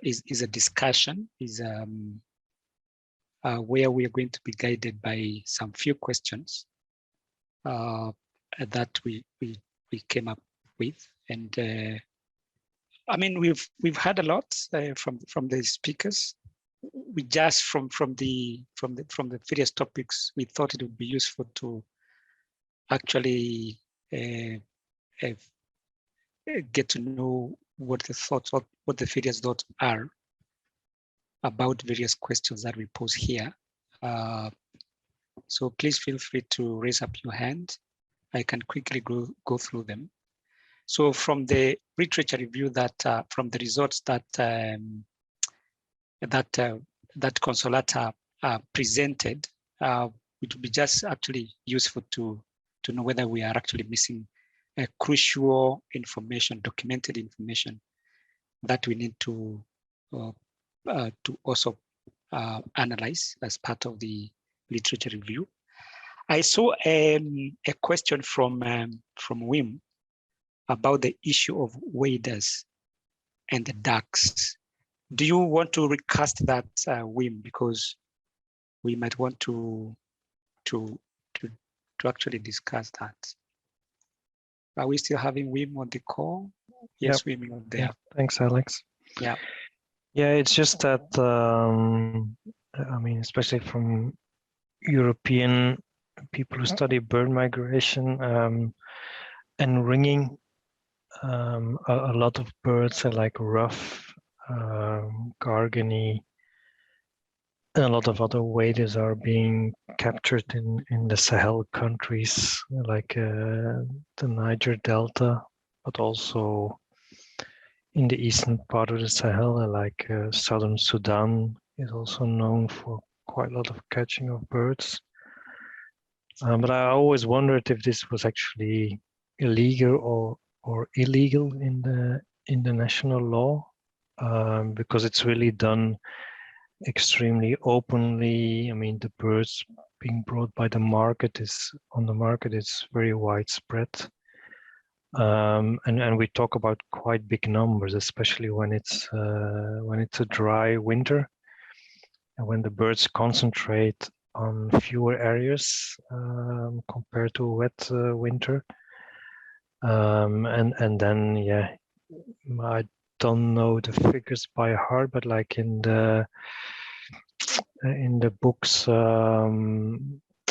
Is a discussion, where we are going to be guided by some few questions that we came up with, and we've had a lot from the speakers. We just from the various topics, we thought it would be useful to actually get to know what the thoughts or what the various thoughts are about various questions that we pose here. So please feel free to raise up your hand. I can quickly go through them. So from the literature review that from the results that Consolata presented, it would be just actually useful to know whether we are actually missing crucial information, documented information that we need to also analyze as part of the literature review. I saw a question from Wim about the issue of waders and the ducks. Do you want to recast that, Wim, because we might want to actually discuss that. Are we still having Wim on the call? Yes, yep. Wim, there. Yeah, thanks, Alex. Yeah. Yeah, it's just that, especially from European people who study bird migration and ringing, a lot of birds are like ruff, gargany, and a lot of other waders are being captured in the Sahel countries, like the Niger Delta, but also in the eastern part of the Sahel, like southern Sudan is also known for quite a lot of catching of birds. But I always wondered if this was actually illegal or illegal in the national law, because it's really done extremely openly. I mean, the birds being brought by the market is very widespread. And we talk about quite big numbers, especially when it's a dry winter and when the birds concentrate on fewer areas compared to a wet winter. And then, yeah, I don't know the figures by heart, but like in the books,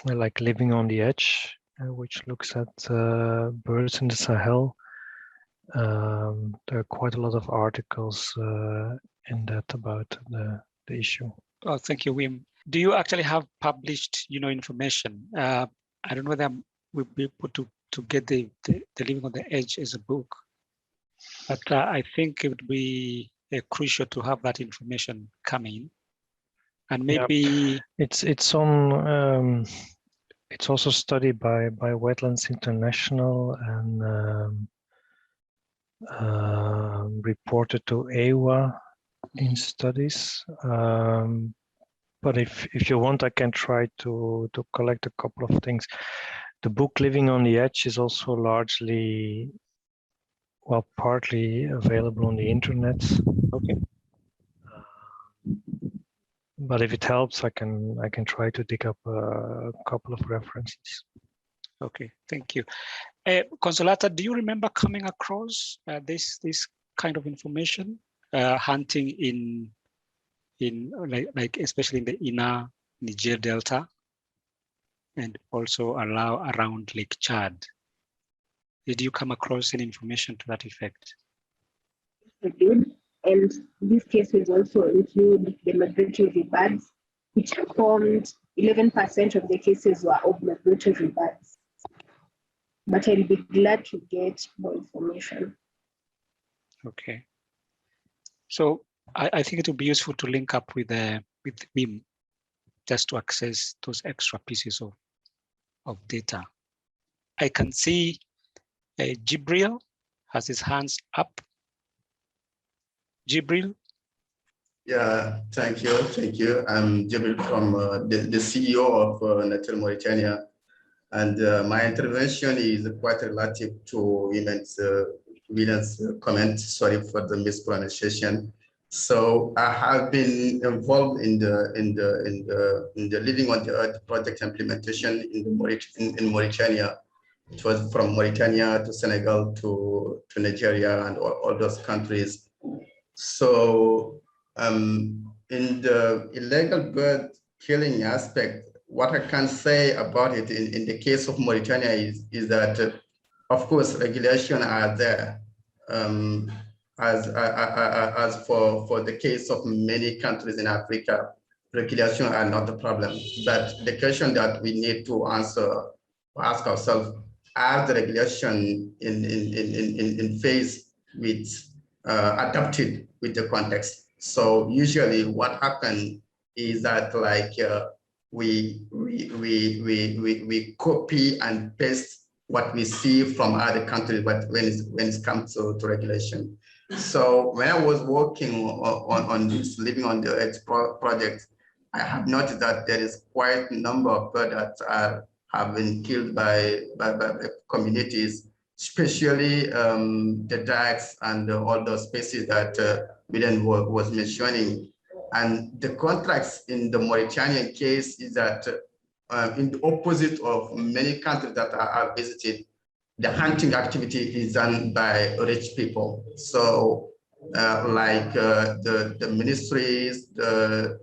like Living on the Edge, which looks at birds in the Sahel, there are quite a lot of articles in that about the issue. Oh, thank you, Wim. Do you actually have published, information? I don't know whether we'll be able to get the Living on the Edge as a book, but I think it would be crucial to have that information coming, and maybe it's on It's also studied by Wetlands International and reported to AWA in studies. But if you want, I can try to collect a couple of things. The book Living on the Edge is also largely, well, partly available on the internet. Okay. But if it helps, I can try to dig up a couple of references. Okay, thank you. Consolata, do you remember coming across this kind of information, hunting in like especially in the inner Niger Delta, and also around Lake Chad? Did you come across any information to that effect? I did, and these cases also include the migratory birds, which formed 11% of the cases were of migratory birds. But I'll be glad to get more information. Okay. So I think it would be useful to link up with WIM just to access those extra pieces of data. I can see Jibril has his hands up. Jibril? Yeah, thank you. I'm Jibril from the CEO of Natal Mauritania. And my intervention is quite relative to William's comment. Sorry for the mispronunciation. So I have been involved in the Living on the Earth project implementation in Mauritania. It was from Mauritania to Senegal to Nigeria and all those countries. So in the illegal bird killing aspect, what I can say about it in the case of Mauritania is that, of course, regulations are there. As for the case of many countries in Africa, regulations are not the problem. But the question that we need to ask ourselves, are the regulations in phase with adapted with the context? So usually what happens is that we copy and paste what we see from other countries, but when it comes to regulation. So when I was working on this Living on the Edge project, I have noticed that there is quite a number of birds that have been killed by communities, especially the ducks and all those species that William was mentioning. And the contracts in the Mauritanian case is that in the opposite of many countries that are visited, the hunting activity is done by rich people. So the ministries, the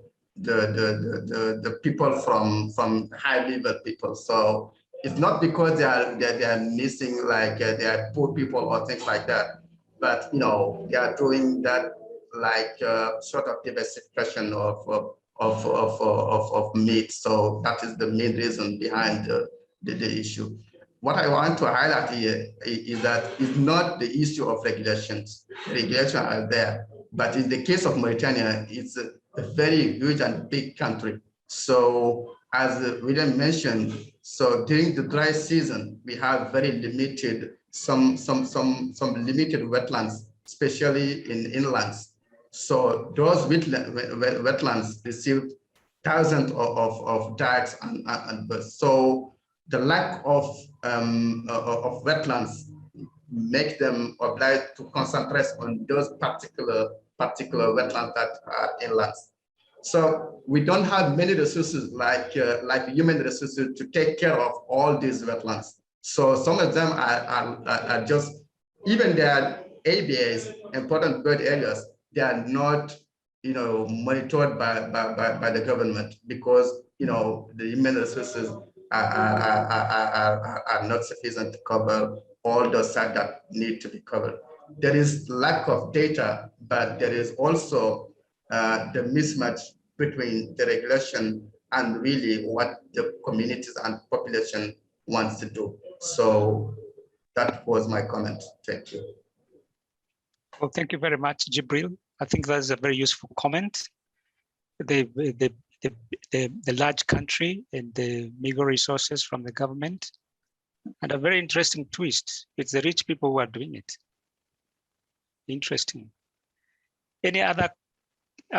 people from high level people. So it's not because they are missing, like they are poor people or things like that, but they are doing that like sort of diversification of meat. So that is the main reason behind the issue. What I want to highlight here is that it's not the issue of regulations. Regulations are there, but in the case of Mauritania, it's a very huge and big country. So as William mentioned, so during the dry season, we have very limited, some limited wetlands, especially in inlands. So those wetlands received thousands of ducks and birds. So the lack of wetlands make them obliged to concentrate on those particular wetlands that are inlands. So we don't have many resources like human resources to take care of all these wetlands. So some of them are just, even their ABAs, important bird areas, they are not, monitored by the government because, the human resources are not sufficient to cover all those sites that need to be covered. There is lack of data, but there is also the mismatch between the regulation and really what the communities and population wants to do. So that was my comment. Thank you. Well, thank you very much, Jibril. I think that's a very useful comment. The the large country and the meager resources from the government. And a very interesting twist, it's the rich people who are doing it. Interesting. Any other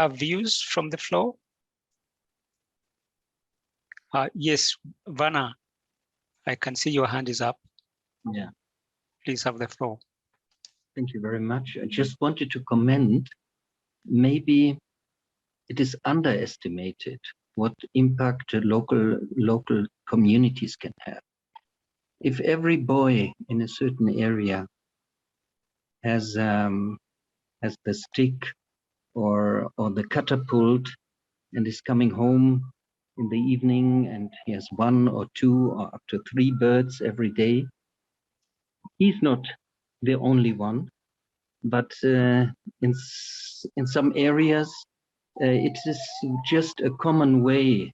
views from the floor? Yes, Vanna, I can see your hand is up. Yeah. Please have the floor. Thank you very much. I just wanted to comment, maybe it is underestimated what impact local communities can have. If every boy in a certain area has the stick or the catapult and is coming home in the evening and he has 1 or 2 or up to 3 birds every day, he's not the only one, but in some areas it is just a common way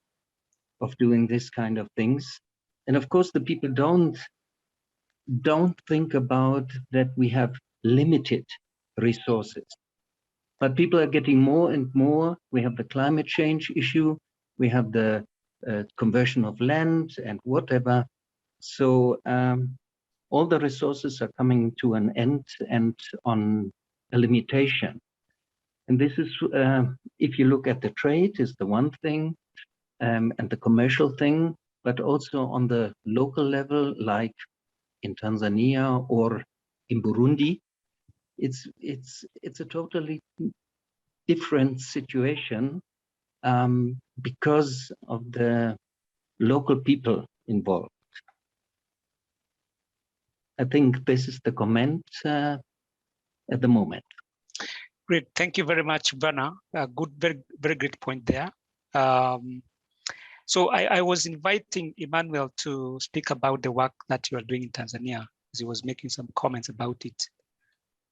of doing this kind of things. And of course, the people don't think about that we have limited resources. But people are getting more and more. We have the climate change issue. We have the conversion of land and whatever. So all the resources are coming to an end and on a limitation. And this is, if you look at the trade, is the one thing, and the commercial thing, but also on the local level, like in Tanzania or in Burundi, it's a totally different situation because of the local people involved. I think this is the comment at the moment. Great, thank you very much, Vanna. Good, very great point there. So I was inviting Emmanuel to speak about the work that you are doing in Tanzania, as he was making some comments about it.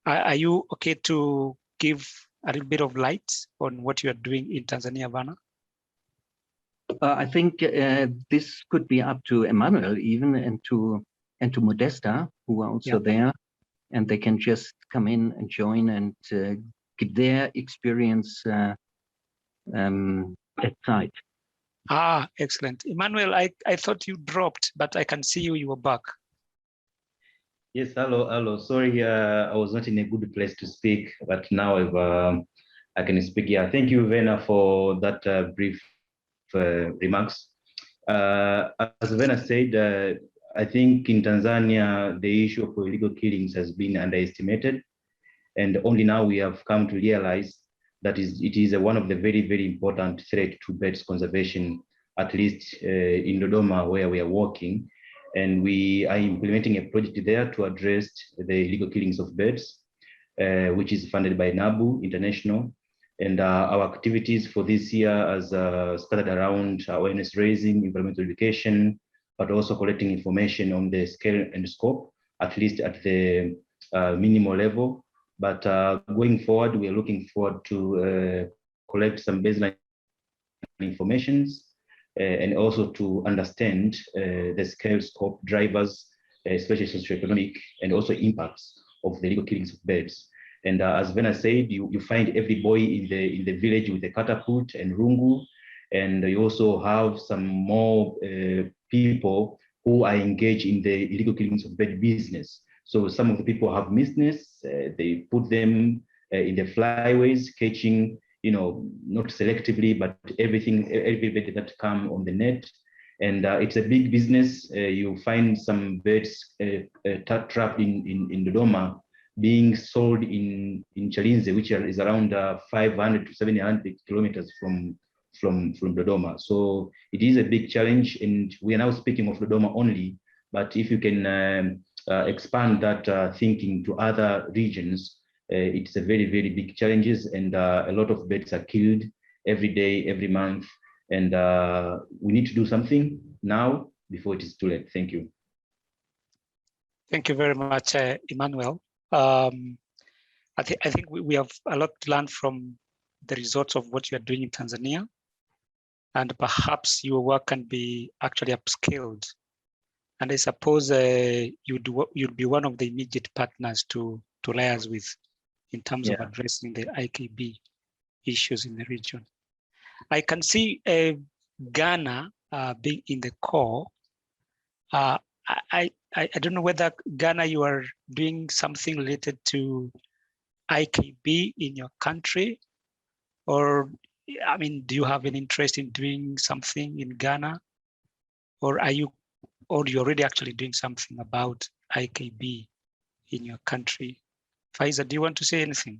Are you okay to give a little bit of light on what you are doing in Tanzania, Vanna? I think this could be up to Emmanuel even and to Modesta, who are also there, and they can just come in and join and give their experience at site. Ah, excellent. Emmanuel, I thought you dropped, but I can see you were back. Yes, hello. Sorry, I was not in a good place to speak, but now I can speak. Yeah, thank you, Vena, for that brief remarks. As Vena said, I think in Tanzania, the issue of illegal killings has been underestimated. And only now we have come to realize that it is one of the very, very important threat to birds conservation, at least in Dodoma, where we are working. And we are implementing a project there to address the illegal killings of birds, which is funded by NABU International. And our activities for this year has started around awareness raising, environmental education, but also collecting information on the scale and scope, at least at the minimal level. But going forward, we are looking forward to collect some baseline informations and also to understand the scale, scope, drivers, especially socioeconomic, and also impacts of the illegal killings of birds. And as Vena said, you find every boy in the village with a catapult and rungu, and you also have some more people who are engaged in the illegal killings of bird business. So some of the people have business, they put them in the flyways, catching, not selectively, but every bird that come on the net. And it's a big business. You find some birds trapped in Dodoma being sold in Chalinze, which is around 500 to 700 kilometers from Dodoma. So it is a big challenge, and we are now speaking of Dodoma only, but if you can expand that thinking to other regions, it's a very, very big challenges, and a lot of birds are killed every day, every month, and we need to do something now before it is too late. Thank you. Thank you very much, Emmanuel. I think we have a lot to learn from the results of what you are doing in Tanzania, and perhaps your work can be actually upscaled. And I suppose you'd be one of the immediate partners to liaise with in terms of addressing the IKB issues in the region. I can see Ghana being in the core. I don't know whether Ghana, you are doing something related to IKB in your country, or I mean, do you have an interest in doing something in Ghana, or are you, or you're already actually doing something about IKB in your country? Faiza, do you want to say anything?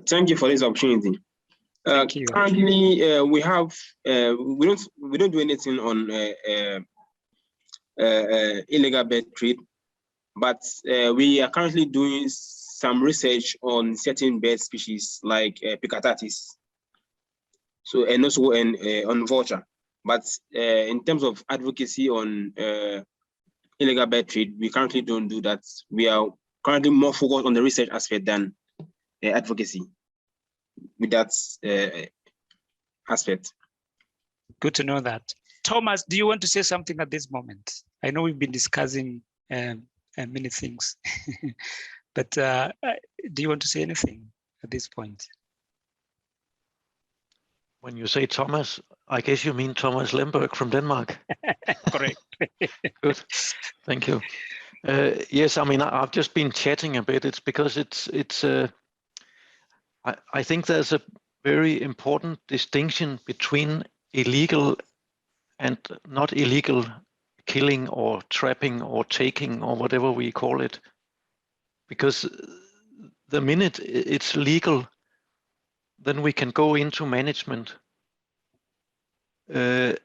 Thank you for this opportunity. Thank you. Currently, we don't do anything on illegal bird trade, but we are currently doing some research on certain bird species like Picatatis, so and also on vulture. But in terms of advocacy on illegal bird trade, we currently don't do that. We are currently more focused on the research aspect than advocacy with that aspect. Good to know that. Thomas, do you want to say something at this moment? I know we've been discussing many things, but do you want to say anything at this point? When you say Thomas, I guess you mean Thomas Lemberg from Denmark. Correct. Good, thank you. Yes, I mean, I've just been chatting a bit. It's because I think there's a very important distinction between illegal and not illegal killing or trapping or taking or whatever we call it. Because the minute it's legal, then we can go into management. But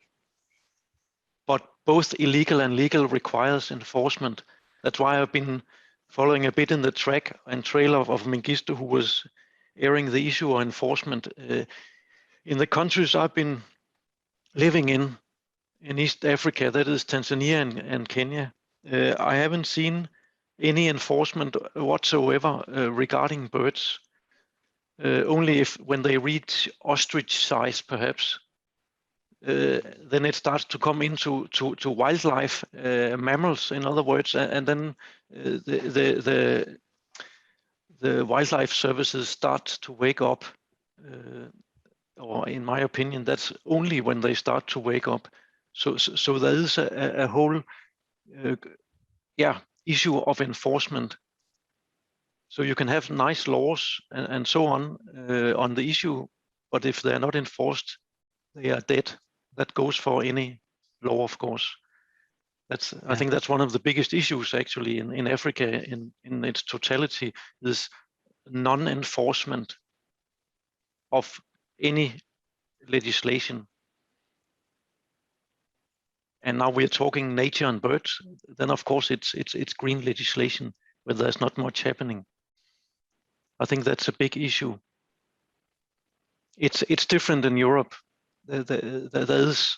both illegal and legal requires enforcement. That's why I've been following a bit in the track and trail of Mengistu, who was airing the issue of enforcement. In the countries I've been living in East Africa, that is Tanzania and Kenya, I haven't seen any enforcement whatsoever regarding birds. Only when they reach ostrich size, perhaps, then it starts to come into wildlife, mammals, in other words, and then the wildlife services start to wake up. Or in my opinion, that's only when they start to wake up. So there is a whole issue of enforcement. So you can have nice laws and so on the issue, but if they're not enforced, they are dead. That goes for any law, of course. I think that's one of the biggest issues actually in Africa in its totality, is non-enforcement of any legislation. And now we're talking nature and birds, then of course it's green legislation where there's not much happening. I think that's a big issue. It's different in Europe. It's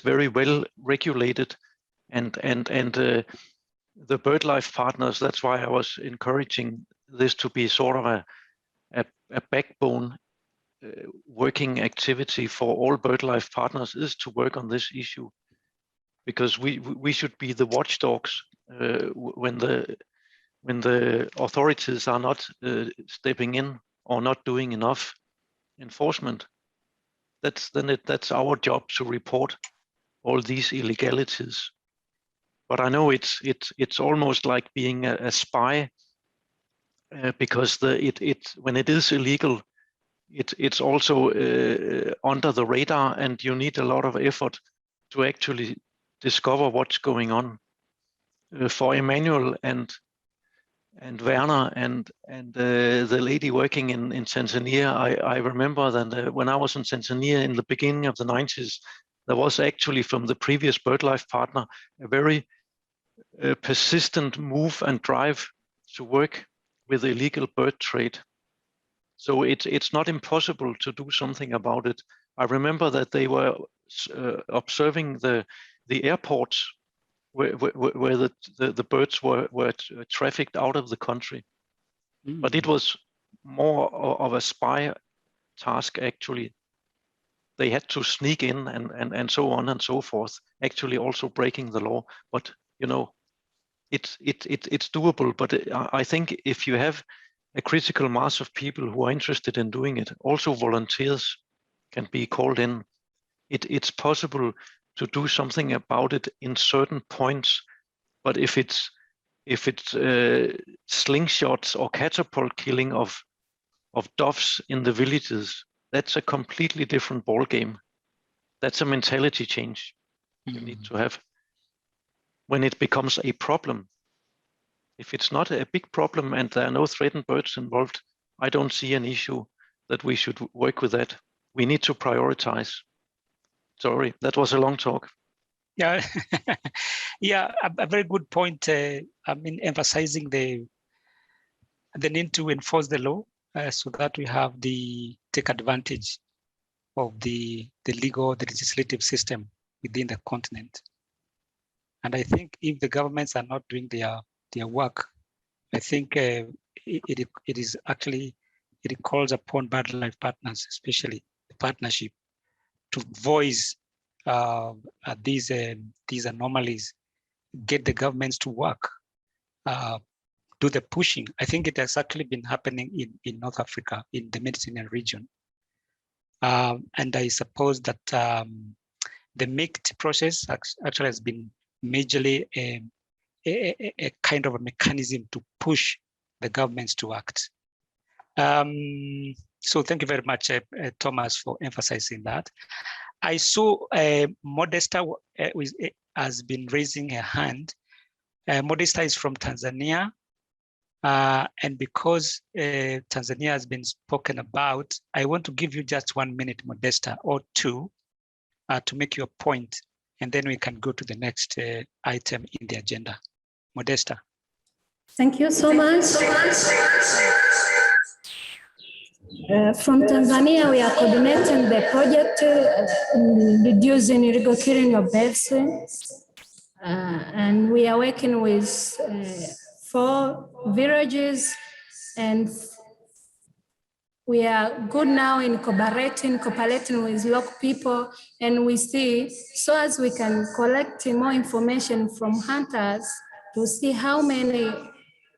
very well regulated, and the BirdLife partners. That's why I was encouraging this to be sort of a backbone working activity for all BirdLife partners, is to work on this issue, because we should be the watchdogs when the authorities are not stepping in or not doing enough enforcement. That's our job to report all these illegalities. But I know it's almost like being a spy, because when it is illegal, it's also under the radar, and you need a lot of effort to actually discover what's going on. For Emmanuel and Werner and the lady working in Tanzania, I remember that when I was in Tanzania in the beginning of the 90s, there was actually from the previous BirdLife partner a very persistent move and drive to work with illegal bird trade. So it's not impossible to do something about it. I remember that they were observing the airports where the birds were trafficked out of the country. But it was more of a spy task, actually. They had to sneak in and so on and so forth, actually also breaking the law. But, you know, it's doable. But I think if you have a critical mass of people who are interested in doing it. Also volunteers can be called in. It's possible to do something about it in certain points, but if it's slingshots or catapult killing of doves in the villages, that's a completely different ball game. That's a mentality change you need to have when it becomes a problem. If it's not a big problem and there are no threatened birds involved, I don't see an issue that we should work with that. We need to prioritize. Sorry, that was a long talk. Yeah, yeah, a very good point. I mean, emphasizing the need to enforce the law so that we have take advantage of the legislative system within the continent. And I think if the governments are not doing their work, I think it calls upon BirdLife partners, especially the partnership, to voice these anomalies, get the governments to work, do the pushing. I think it has actually been happening in North Africa, in the Mediterranean region. And I suppose that the MICT process actually has been majorly a kind of a mechanism to push the governments to act. So thank you very much, Thomas, for emphasizing that. I saw Modesta has been raising her hand. Modesta is from Tanzania. And because Tanzania has been spoken about, I want to give you just 1 minute, Modesta, or two, to make your point, and then we can go to the next item in the agenda. Modesta. Thank you so much. From Tanzania, we are coordinating the project reducing illegal killing of birds, and we are working with 4 villages, and we are good now in cooperating with local people, and we see, so as we can collect more information from hunters to see how many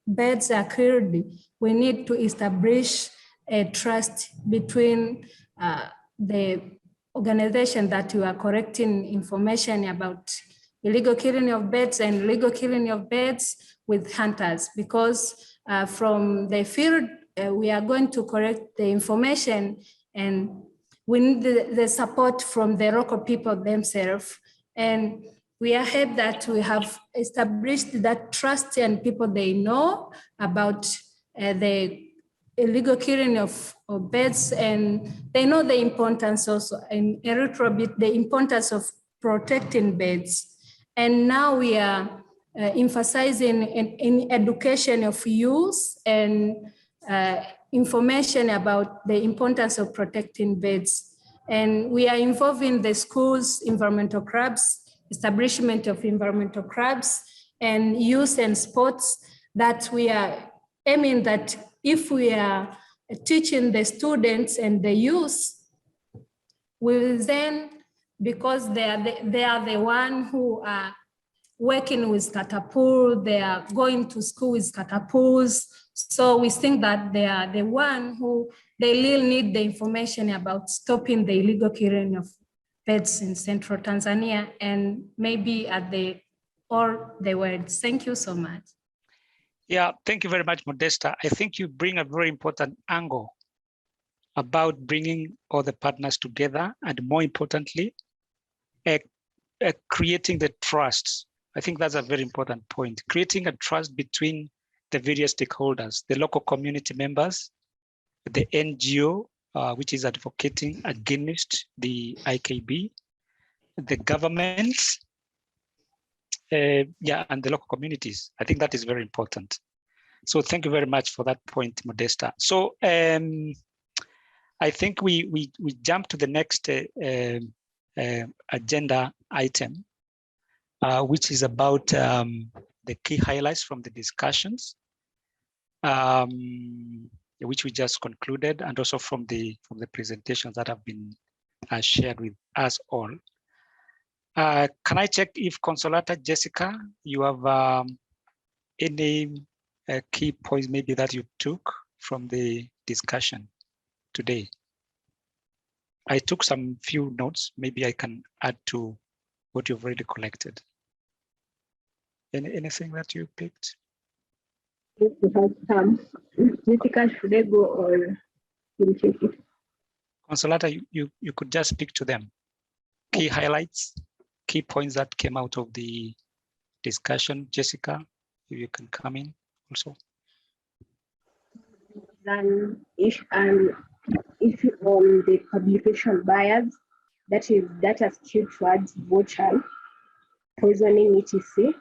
birds are killed, we need to establish a trust between the organization that you are collecting information about illegal killing of birds and legal killing of birds with hunters, because from the field, we are going to collect the information, and we need the support from the local people themselves. And we are happy that we have established that trust, and people, they know about the illegal killing of birds, and they know the importance also, and a little bit the importance of protecting birds. And now we are emphasizing in education of youth and information about the importance of protecting birds. And we are involving the schools, environmental clubs, establishment of environmental clubs, and youth and sports, that we are aiming that if we are teaching the students and the youth, we will then, because they are the one who are working with catapult, they are going to school with catapults. So we think that they are the one who they really need the information about stopping the illegal killing of birds in central Tanzania and maybe at all the world. Thank you so much. Yeah, thank you very much, Modesta. I think you bring a very important angle about bringing all the partners together, and more importantly, creating the trust. I think that's a very important point. Creating a trust between the various stakeholders, the local community members, the NGO, which is advocating against the IKB, the governments, and the local communities. I think that is very important. So thank you very much for that point, Modesta. So I think we jump to the next agenda item, which is about the key highlights from the discussions, which we just concluded, and also from the presentations that have been shared with us all. Can I check if Consolata Jessica, you have any key points maybe that you took from the discussion today? I took some few notes. Maybe I can add to what you've already collected. Anything that you picked? If you have some, Jessica, should I go or you take it? Consolata, you could just speak to them. Key highlights, key points that came out of the discussion. Jessica, if you can come in also. Then issue on the publication bias, that is data skewed towards voucher, poisoning, etc.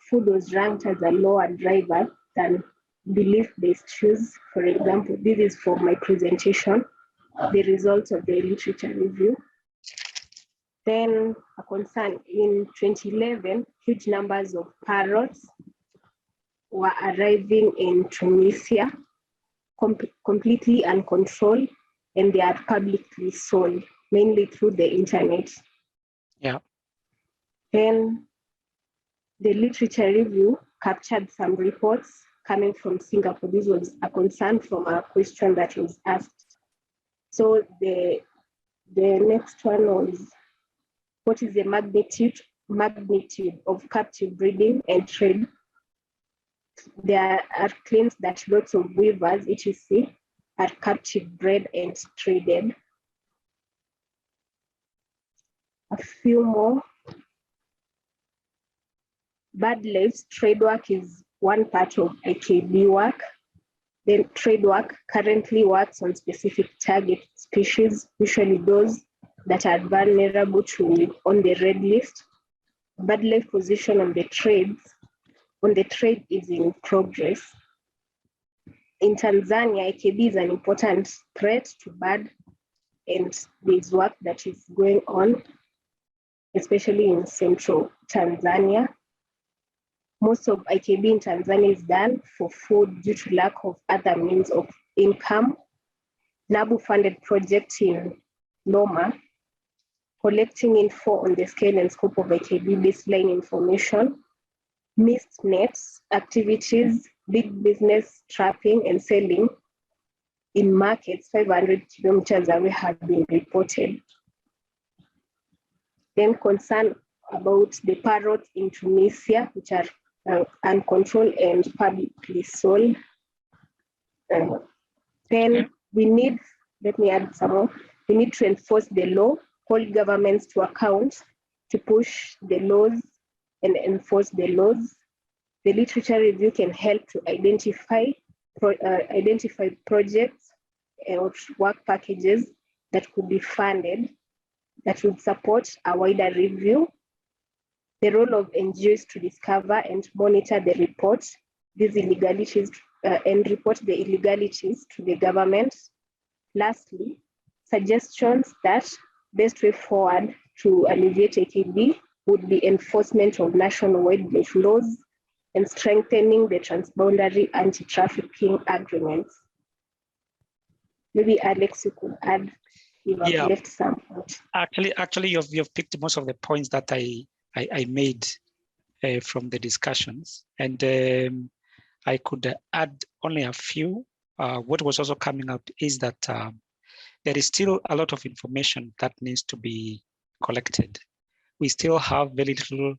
Food was ranked as a lower driver than belief-based choose. For example, this is for my presentation, the results of the literature review. Then a concern in 2011, huge numbers of parrots were arriving in Tunisia, completely uncontrolled, and they are publicly sold, mainly through the internet. Yeah. Then the literature review captured some reports coming from Singapore. This was a concern from a question that was asked. So the next one was, what is the magnitude of captive breeding and trade? There are claims that lots of weavers, etc., are captive bred and traded. A few more. BirdLife's trade work is one part of IKB work. Then trade work currently works on specific target species, usually those that are vulnerable to be on the red list. BirdLife position on the trade is in progress. In Tanzania, IKB is an important threat to bird, and there's work that is going on, especially in central Tanzania. Most of IKB in Tanzania is done for food due to lack of other means of income. NABU funded project in Loma, collecting info on the scale and scope of IKB baseline information, missed nets, activities, big business trapping and selling in markets 500 kilometers away have been reported. Then concern about the parrots in Tunisia, which are uncontrolled and publicly sold. Then we need, let me add some more, we need to enforce the law, hold governments to account, to push the laws and enforce the laws. The literature review can help to identify projects or work packages that could be funded that would support a wider review. The role of NGOs to discover and monitor the report, these illegalities, and report the illegalities to the government. Lastly, suggestions that best way forward to alleviate IKB would be enforcement of national wildlife laws and strengthening the transboundary anti-trafficking agreements. Maybe Alex, you could add if I've left some. Actually, you've picked most of the points that I made from the discussions, and I could add only a few. What was also coming out is that there is still a lot of information that needs to be collected. We still have very little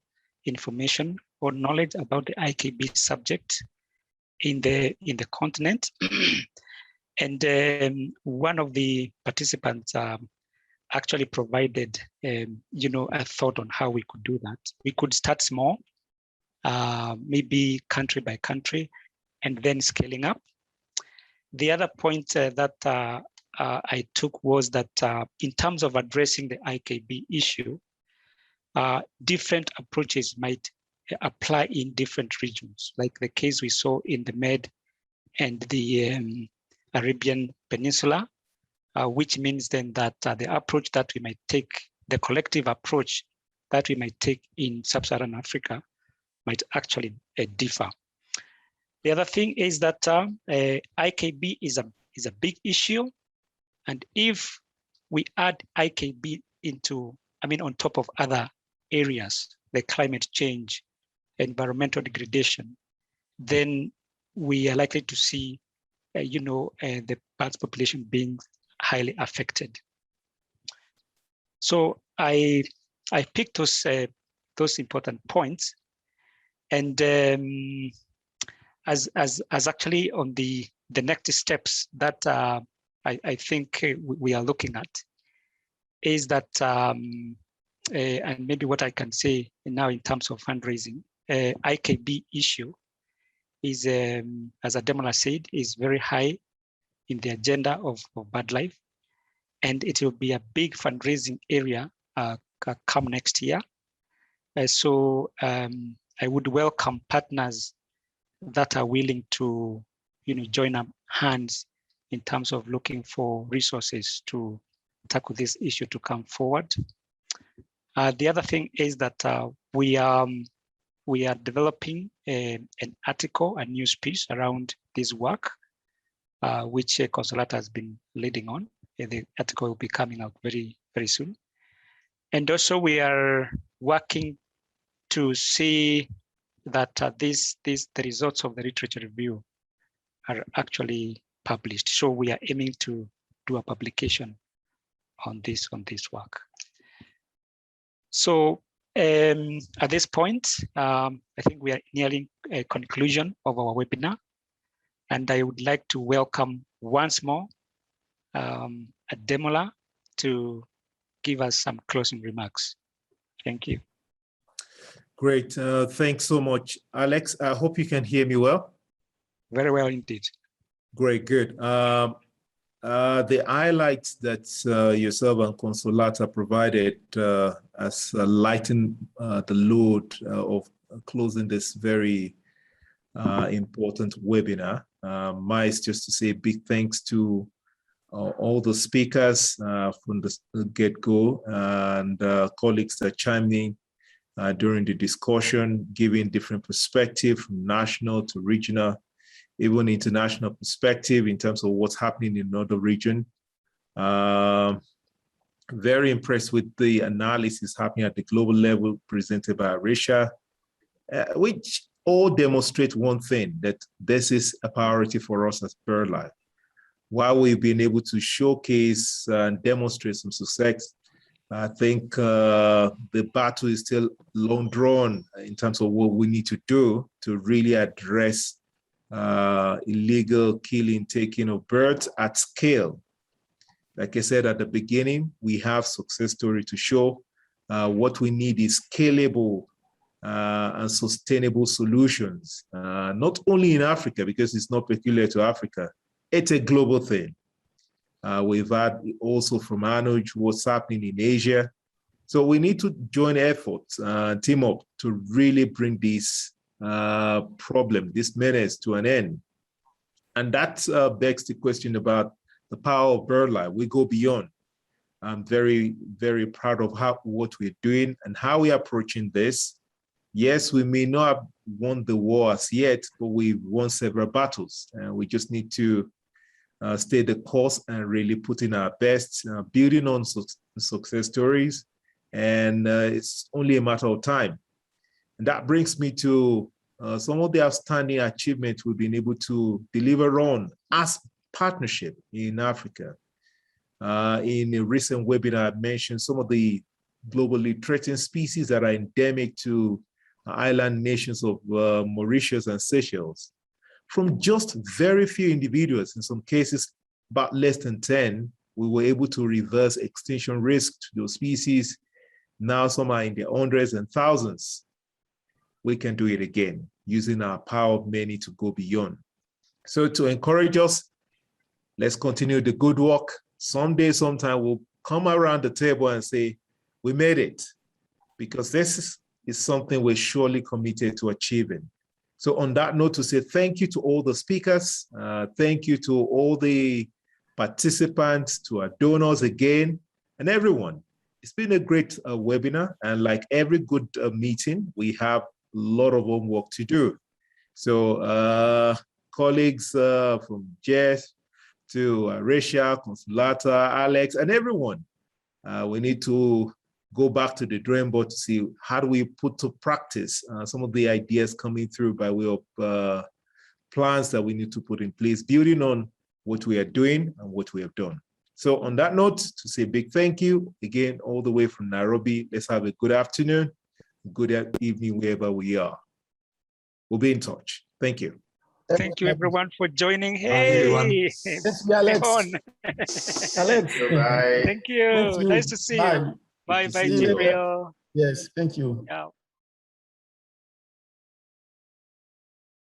information or knowledge about the IKB subject in the continent. And one of the participants actually provided, a thought on how we could do that. We could start small, maybe country by country, and then scaling up. The other point that I took was that in terms of addressing the IKB issue, different approaches might apply in different regions, like the case we saw in the Med and the Arabian Peninsula, which means then that the approach that we might take, the collective approach that we might take in Sub-Saharan Africa might actually differ. The other thing is that IKB is a big issue, and if we add IKB into, on top of other areas, like climate change, environmental degradation, then we are likely to see the birds population being highly affected. So I picked those important points, and as actually on the next steps that I think we are looking at is that, and maybe what I can say now in terms of fundraising, IKB issue is, as Ademola said, is very high in the agenda of BirdLife, and it will be a big fundraising area come next year. So I would welcome partners that are willing to, join up hands in terms of looking for resources to tackle this issue to come forward. The other thing is that we are developing an article, a news piece around this work, which Consolata has been leading on. The article will be coming out very, very soon. And also we are working to see that the results of the literature review are actually published. So we are aiming to do a publication on this work. So at this point, I think we are nearing a conclusion of our webinar, and I would like to welcome once more Ademola to give us some closing remarks. Thank you. Great. Thanks so much, Alex. I hope you can hear me well. Very well indeed. Great, good. The highlights that yourself and Consolata provided has lightened the load of closing this very important webinar. Mine is just to say big thanks to all the speakers from the get-go and colleagues that chimed in during the discussion, giving different perspective from national to regional, even international perspective in terms of what's happening in another region. Very impressed with the analysis happening at the global level presented by Arisha, which all demonstrate one thing, that this is a priority for us as BirdLife. While we've been able to showcase and demonstrate some success, I think the battle is still long drawn in terms of what we need to do to really address illegal killing, taking of birds at scale. Like I said at the beginning, we have success story to show. What we need is scalable and sustainable solutions, not only in Africa, because it's not peculiar to Africa, it's a global thing. We've had also from Anuj what's happening in Asia. So we need to join efforts, team up to really bring this problem, this menace to an end. And that begs the question about the power of BirdLife. We go beyond. I'm very, very proud of what we're doing and how we're approaching this. Yes, we may not have won the war as yet, but we've won several battles. And we just need to stay the course and really put in our best, building on success stories. And it's only a matter of time. And that brings me to some of the outstanding achievements we've been able to deliver on as partnership in Africa. In a recent webinar, I mentioned some of the globally threatened species that are endemic to island nations of Mauritius and Seychelles. From just very few individuals, in some cases about less than 10, we were able to reverse extinction risk to those species. Now some are in the hundreds and thousands. We can do it again, using our power of many to go beyond. So to encourage us, let's continue the good work. Someday, sometime, we'll come around the table and say, we made it, because this is something we're surely committed to achieving. So on that note, to say thank you to all the speakers, thank you to all the participants, to our donors again, and everyone. It's been a great webinar, and like every good meeting, we have a lot of homework to do. So colleagues from Jess to Arisha, Consolata, Alex, and everyone, we need to go back to the drawing board to see how do we put to practice some of the ideas coming through by way of plans that we need to put in place, building on what we are doing and what we have done. So on that note, to say a big thank you again, all the way from Nairobi. Let's have a good afternoon, good evening, wherever we are. We'll be in touch. Thank you. Thank you, everyone, for joining. Hey, Thank you, Alex. Alex. Bye. Thank you. Thank you. Nice to see Bye. you. Bye, bye, See you. Gabriel. Yes, thank you. Yeah.